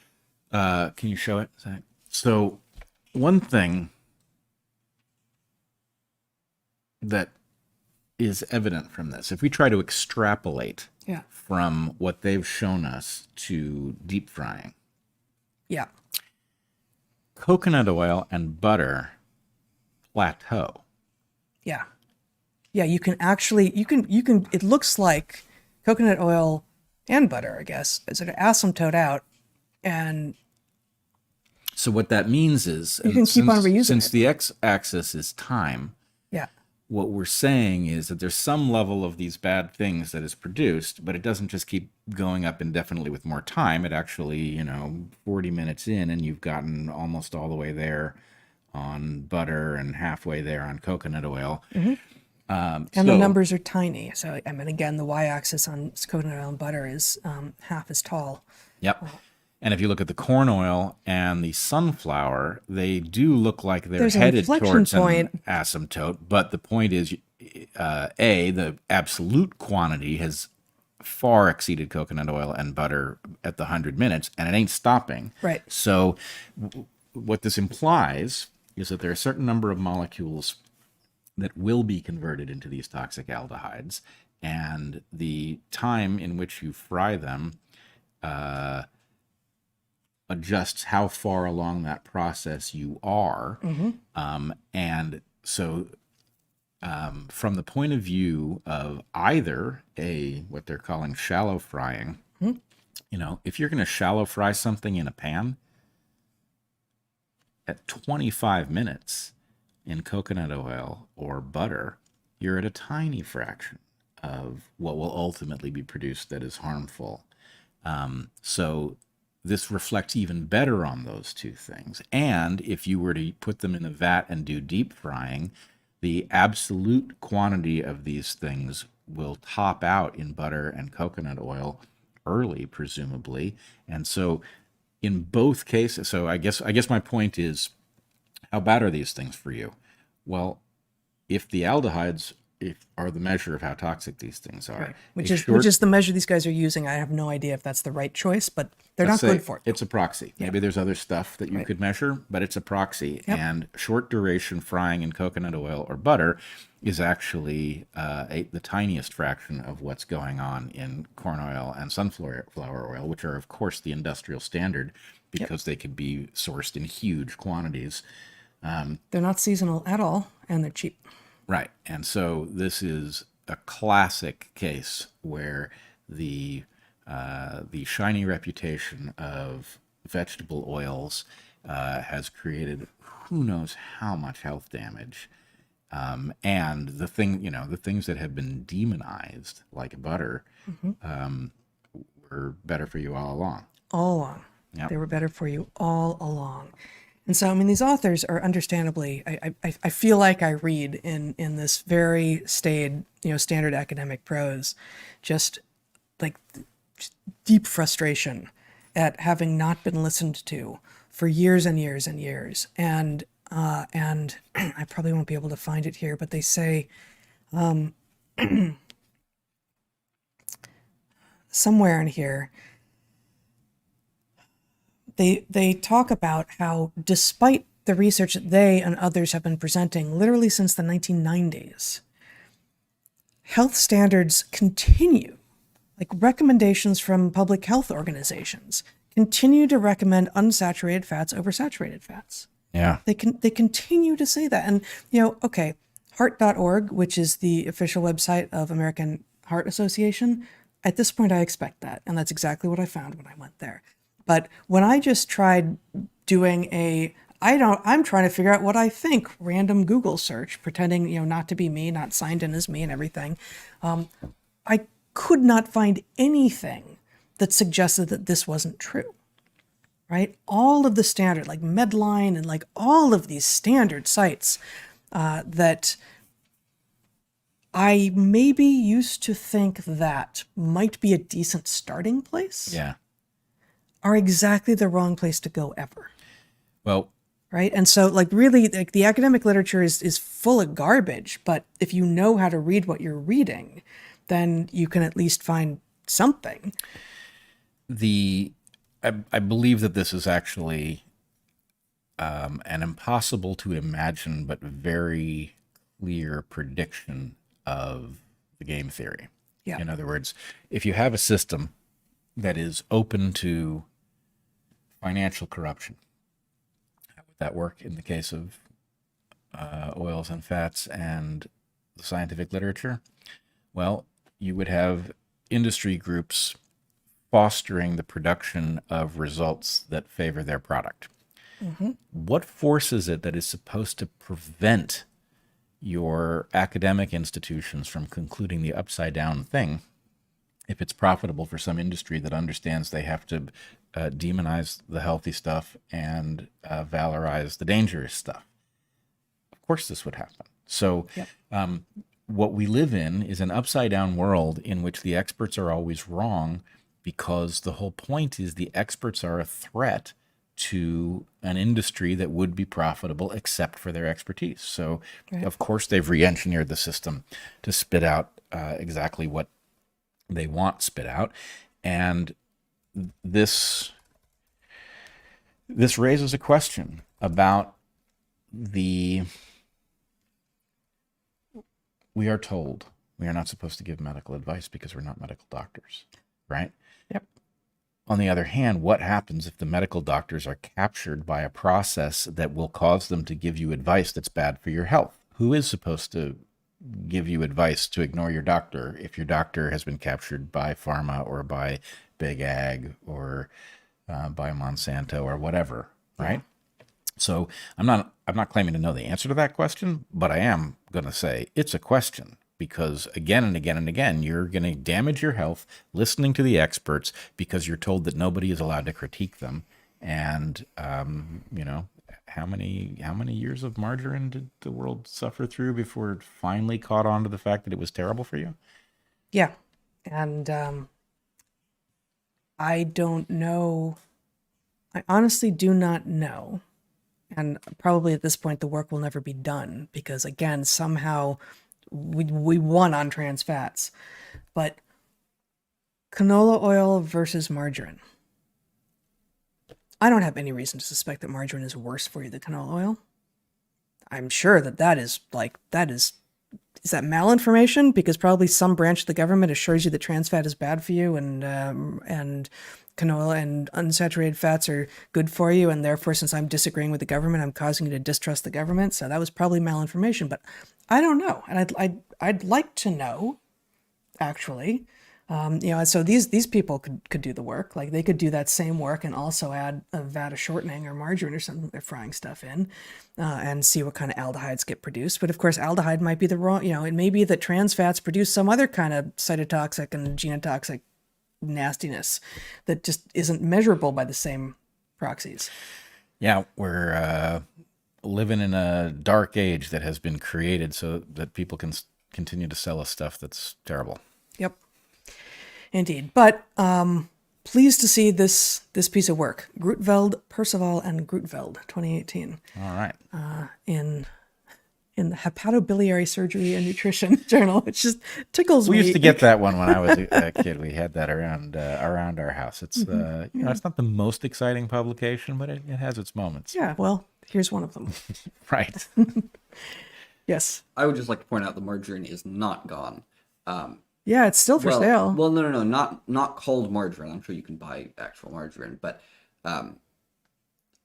Can you show it, Zach? So one thing that is evident from this, if we try to extrapolate from what they've shown us to deep frying, coconut oil and butter plateau. Yeah, you can actually, it looks like coconut oil and butter, I guess, is sort of asymptote out, and so what that means is, you can keep on reusing since it. the x-axis is time, what we're saying is that there's some level of these bad things that is produced, but it doesn't just keep going up indefinitely with more time. It actually, 40 minutes in, and you've gotten almost all the way there on butter and halfway there on coconut oil. And the numbers are tiny. So, I mean, again, the y-axis on coconut oil and butter is half as tall. Yep. And if you look at the corn oil and the sunflower, they do look like they're headed towards an asymptote. But the point is, the absolute quantity has far exceeded coconut oil and butter at the 100 minutes, and it ain't stopping. Right. So what this implies is that there are a certain number of molecules that will be converted into these toxic aldehydes, and the time in which you fry them adjusts how far along that process you are. And so from the point of view of either what they're calling shallow frying, if you're going to shallow fry something in a pan at 25 minutes in coconut oil or butter, you're at a tiny fraction of what will ultimately be produced that is harmful. So this reflects even better on those two things. And if you were to put them in a vat and do deep frying, the absolute quantity of these things will top out in butter and coconut oil early, presumably. And so in both cases, so I guess my point is, how bad are these things for you? Well, if the aldehydes are the measure of how toxic these things are, right. which is the measure these guys are using. I have no idea if that's the right choice, but they're not good for it. It's a proxy. Yeah. Maybe there's other stuff that you could measure, but it's a proxy. Yep. And short duration frying in coconut oil or butter is actually the tiniest fraction of what's going on in corn oil and sunflower oil, which are, of course, the industrial standard because they could be sourced in huge quantities. They're not seasonal at all, and they're cheap. Right. And so this is a classic case where the shiny reputation of vegetable oils has created who knows how much health damage. And the things that have been demonized, like butter, were better for you all along. All along. Yep. They were better for you all along. And so, I mean, these authors are understandably, I feel like I read in this very staid, standard academic prose, just deep frustration at having not been listened to for years and years and years. And I probably won't be able to find it here, but they say somewhere in here, They talk about how, despite the research that they and others have been presenting literally since the 1990s, health standards continue, like recommendations from public health organizations, continue to recommend unsaturated fats over saturated fats. Yeah. They continue to say that. And, heart.org, which is the official website of American Heart Association, at this point I expect that. And that's exactly what I found when I went there. But when I just tried doing I'm trying to figure out what I think, random Google search, pretending, not to be me, not signed in as me and everything, I could not find anything that suggested that this wasn't true, right? All of the standard, like Medline and like all of these standard sites that I maybe used to think that might be a decent starting place. Yeah. Are exactly the wrong place to go ever. Well, right. And so really the academic literature is full of garbage, but if you know how to read what you're reading, then you can at least find something. I believe that this is actually an impossible to imagine but very clear prediction of the game theory. Yeah. In other words, if you have a system that is open to financial corruption, how would that work in the case of oils and fats and the scientific literature? Well, you would have industry groups fostering the production of results that favor their product. What force is it that is supposed to prevent your academic institutions from concluding the upside down thing if it's profitable for some industry that understands they have to demonize the healthy stuff and valorize the dangerous stuff. Of course this would happen. So what we live in is an upside down world in which the experts are always wrong, because the whole point is the experts are a threat to an industry that would be profitable except for their expertise. So of course they've re-engineered the system to spit out exactly what they want spit out. And this raises a question about we are told we are not supposed to give medical advice because we're not medical doctors, right? Yep. On the other hand, what happens if the medical doctors are captured by a process that will cause them to give you advice that's bad for your health? Who is supposed to give you advice to ignore your doctor if your doctor has been captured by pharma or by big ag or by Monsanto or whatever, right? So I'm not claiming to know the answer to that question, but I am going to say it's a question, because again and again and again, you're going to damage your health listening to the experts because you're told that nobody is allowed to critique them. And, how many years of margarine did the world suffer through before it finally caught on to the fact that it was terrible for you? Yeah. And I don't know. I honestly do not know. And probably at this point, the work will never be done because, again, somehow we won on trans fats. But canola oil versus margarine. I don't have any reason to suspect that margarine is worse for you than canola oil. I'm sure that is that malinformation? Because probably some branch of the government assures you that trans fat is bad for you and canola and unsaturated fats are good for you, and therefore, since I'm disagreeing with the government, I'm causing you to distrust the government. So that was probably malinformation, but I don't know, and I'd like to know, actually. So these people could do the work. Like they could do that same work and also add a vat of shortening or margarine or something they're frying stuff in, and see what kind of aldehydes get produced. But of course, aldehyde might be the wrong. It may be that trans fats produce some other kind of cytotoxic and genotoxic nastiness that just isn't measurable by the same proxies. Yeah, we're living in a dark age that has been created so that people can continue to sell us stuff that's terrible. Yep. Indeed. But pleased to see this piece of work. Grootveld, Percival, and Grootveld, 2018. All right. In the Hepatobiliary Surgery and Nutrition journal, which just tickles me. We used to get that one when I was a kid. We had that around our house. It's it's not the most exciting publication, but it has its moments. Yeah, well, here's one of them. Right. Yes. I would just like to point out the margarine is not gone. Yeah, it's still for sale. Well, no, not called margarine. I'm sure you can buy actual margarine, but on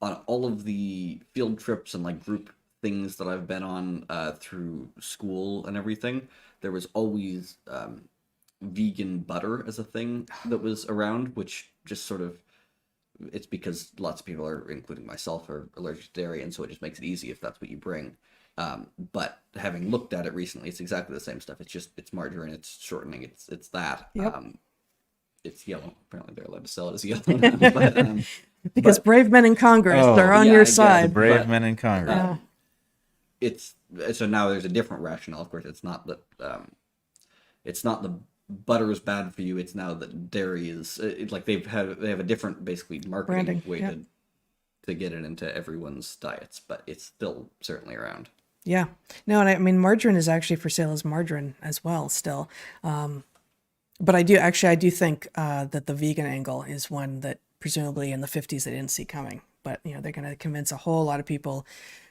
all of the field trips and like group things that I've been on through school and everything, there was always vegan butter as a thing that was around, which just sort of, it's because lots of people are, including myself, are allergic to dairy, and so it just makes it easy if that's what you bring. But having looked at it recently, it's exactly the same stuff. It's margarine, it's shortening, it's that. Yep. It's yellow. Apparently they're allowed to sell it as yellow. Because brave men in Congress, they're on your side. Brave men in Congress. So now there's a different rationale. Of course, it's not that the butter is bad for you. It's now that dairy is like they have a different basically marketing way to get it into everyone's diets, but it's still certainly around. Yeah. No, and I mean, margarine is actually for sale as margarine as well still. But I do think that the vegan angle is one that presumably in the 50s they didn't see coming. But, they're going to convince a whole lot of people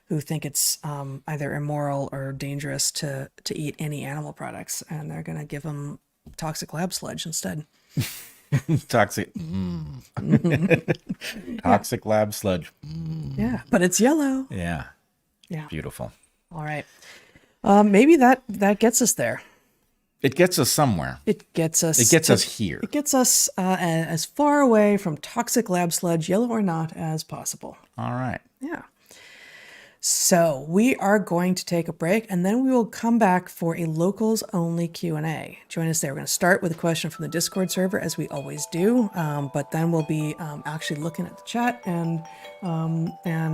who think it's either immoral or dangerous to eat any animal products. And they're going to give them toxic lab sludge instead. Toxic lab sludge. Yeah, but it's yellow. Yeah. Yeah. Beautiful. All right. Maybe that gets us there. It gets us somewhere. It gets us here. It gets us as far away from toxic lab sludge, yellow or not, as possible. All right. Yeah. So we are going to take a break, and then we will come back for a locals only Q&A. Join us there. We're going to start with a question from the Discord server, as we always do, but then we'll be actually looking at the chat and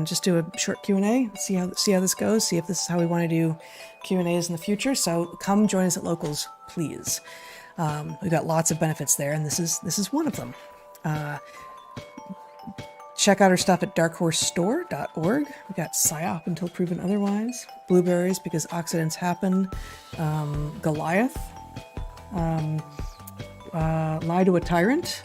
just do a short Q&A. See how this goes. See if this is how we want to do Q&As in the future. So come join us at locals, please. We've got lots of benefits there, and this is one of them. Check out our stuff at darkhorsestore.org. We got PSYOP until proven otherwise. Blueberries because oxidants happen. Goliath. Lie to a tyrant.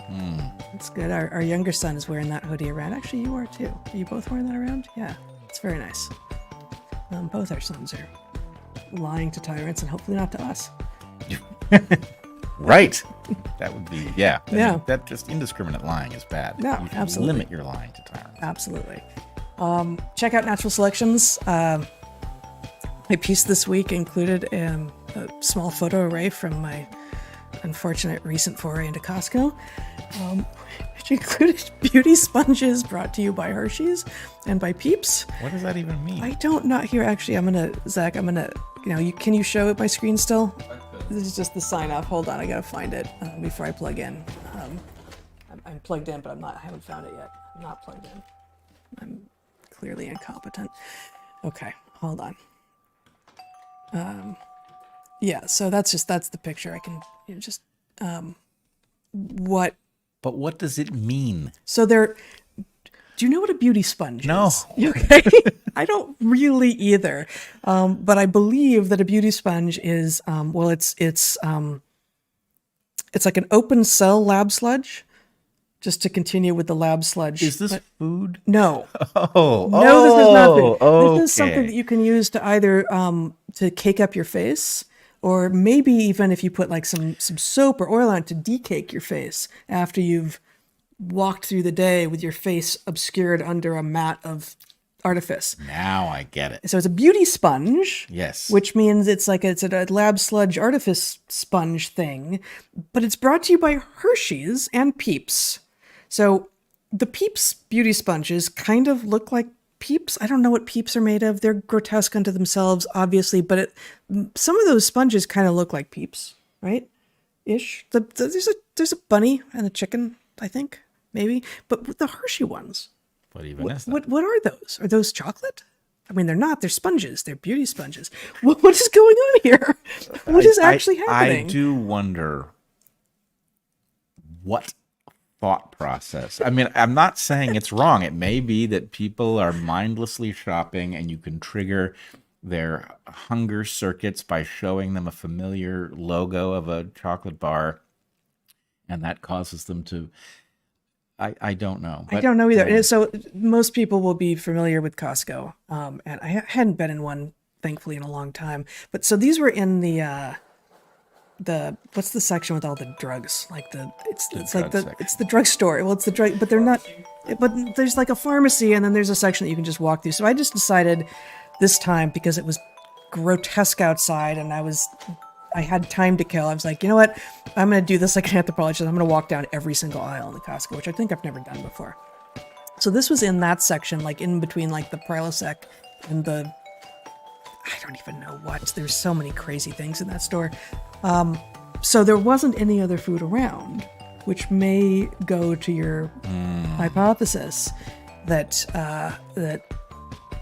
That's good. Our younger son is wearing that hoodie around. Actually, you are too. Are you both wearing that around? Yeah, it's very nice. Both our sons are lying to tyrants and hopefully not to us. Right. That would be, yeah. Yeah. That just indiscriminate lying is bad. No, You should absolutely. limit your lying to tyrants. Absolutely. Check out Natural Selections. My piece this week included a small photo array from my unfortunate recent foray into Costco, which included beauty sponges brought to you by Hershey's and by Peeps. What does that even mean? I don't not here. Actually, Zach, can you show it my screen still? This is just the sign off. Hold on, I gotta find it before I plug in. I'm plugged in, but I haven't found it yet. I'm not plugged in. I'm clearly incompetent. Okay, hold on. Yeah, so that's the picture. I can what? But what does it mean? So do you know what a beauty sponge No. is? Okay. I don't really either. But I believe that a beauty sponge is, it's like an open cell lab sludge. Just to continue with the lab sludge. Is this food? No. Oh. No, this is not food. Okay. This is something that you can use to either to cake up your face, or maybe even if you put like some soap or oil on it to decake your face after you've walked through the day with your face obscured under a mat of artifice. Now I get it. So it's a beauty sponge. Yes. Which means it's a lab sludge artifice sponge thing, but it's brought to you by Hershey's and Peeps. So the Peeps beauty sponges kind of look like Peeps. I don't know what Peeps are made of. They're grotesque unto themselves, obviously, but some of those sponges kind of look like Peeps, right? Ish. There's a bunny and a chicken, I think, maybe. But with the Hershey ones, What even is that? what are those? Are those chocolate? I mean, they're not. They're sponges. They're beauty sponges. What is going on here? What is actually happening? I do wonder what thought process. I mean, I'm not saying it's wrong. It may be that people are mindlessly shopping and you can trigger their hunger circuits by showing them a familiar logo of a chocolate bar, and that causes them to... I don't know. I don't know either. So most people will be familiar with Costco, and I hadn't been in one, thankfully, in a long time. But so these were in the what's the section with all the drugs? Like it's the drugstore. Well, it's the drug, but they're not. But there's like a pharmacy, and then there's a section that you can just walk through. So I just decided this time, because it was grotesque outside, and I had time to kill. I was like, you know what? I'm going to do this like an anthropologist. I'm going to walk down every single aisle in the Costco, which I think I've never done before. So this was in that section, like in between like the Prilosec and I don't even know what. There's so many crazy things in that store. So there wasn't any other food around, which may go to your hypothesis that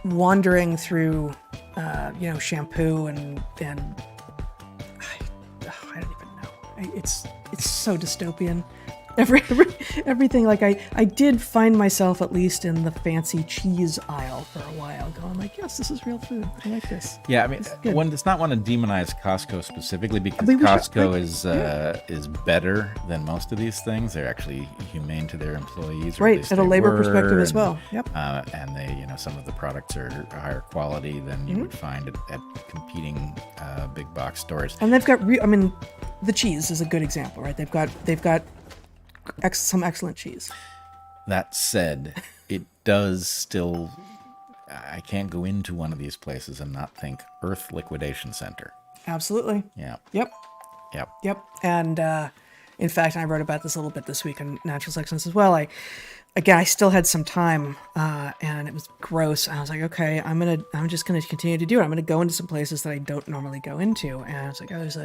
wandering through, shampoo and I don't even know. It's so dystopian. Everything. Like I did find myself at least in the fancy cheese aisle for a while, going like, yes, this is real food. I like this. Yeah, I mean, it's not want to demonize Costco specifically, because We should- Costco is better than most of these things. They're actually humane to their employees, or Right, least at a they labor were, perspective as and, well. Yep. And they, some of the products are higher quality than you would find at competing big box stores. And they've got the cheese is a good example, right? They've got some excellent cheese. That said, it does still... I can't go into one of these places and not think Earth Liquidation Center. Absolutely. Yeah. Yep. Yep. Yep. And In fact, I wrote about this a little bit this week on Natural Substance as well. I still had some time, and it was gross. I was like, okay, I'm just gonna continue to do it. I'm gonna go into some places that I don't normally go into. And it's like, oh, there's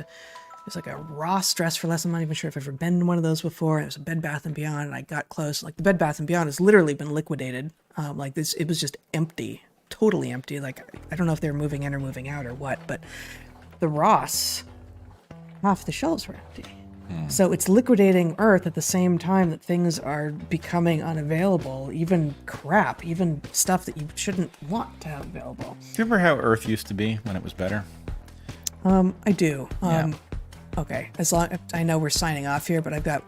like a Ross Dress for Less. I'm not even sure if I've ever been to one of those before. It was a Bed Bath & Beyond, and I got close. Like, the Bed Bath & Beyond has literally been liquidated. Like, this, it was just empty, totally empty. Like, I don't know if they were moving in or moving out or what, but the Ross, half the shelves were empty. So it's liquidating Earth at the same time that things are becoming unavailable, even crap, even stuff that you shouldn't want to have available. Do you remember how Earth used to be when it was better? I do. Yeah. Okay, as long I know we're signing off here, but I've got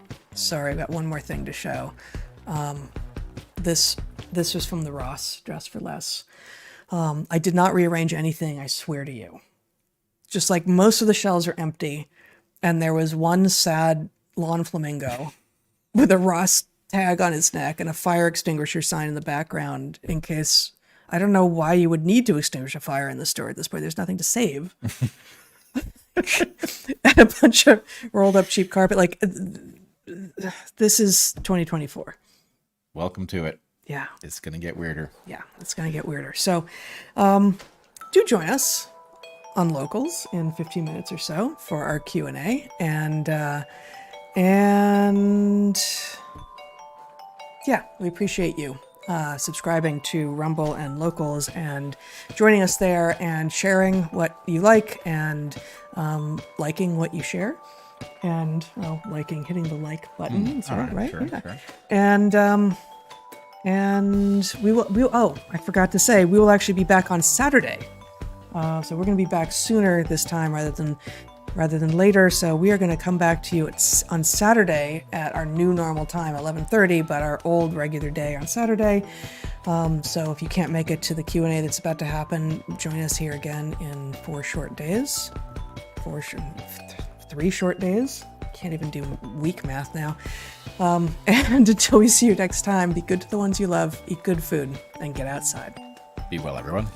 one more thing to show. This was from the Ross Dress for Less. I did not rearrange anything, I swear to you. Just like most of the shelves are empty, and there was one sad lawn flamingo with a Ross tag on his neck and a fire extinguisher sign in the background in case, I don't know why you would need to extinguish a fire in the store at this point. There's nothing to save. And a bunch of rolled up cheap carpet. Like, this is 2024. Welcome to it. Yeah. It's going to get weirder. Yeah, it's going to get weirder. So do join us on Locals in 15 minutes or so for our Q&A. And yeah, we appreciate you subscribing to Rumble and Locals and joining us there and sharing what you like and liking what you share. And hitting the like button. That's right? Sure, Yeah. sure. And we will, I forgot to say, we will actually be back on Saturday. So we're going to be back sooner this time rather than later. So we are going to come back to you on Saturday at our new normal time, 11:30, but our old regular day on Saturday. So if you can't make it to the Q&A that's about to happen, join us here again in 3 short days. Can't even do week math now. And until we see you next time, be good to the ones you love, eat good food, and get outside. Be well, everyone.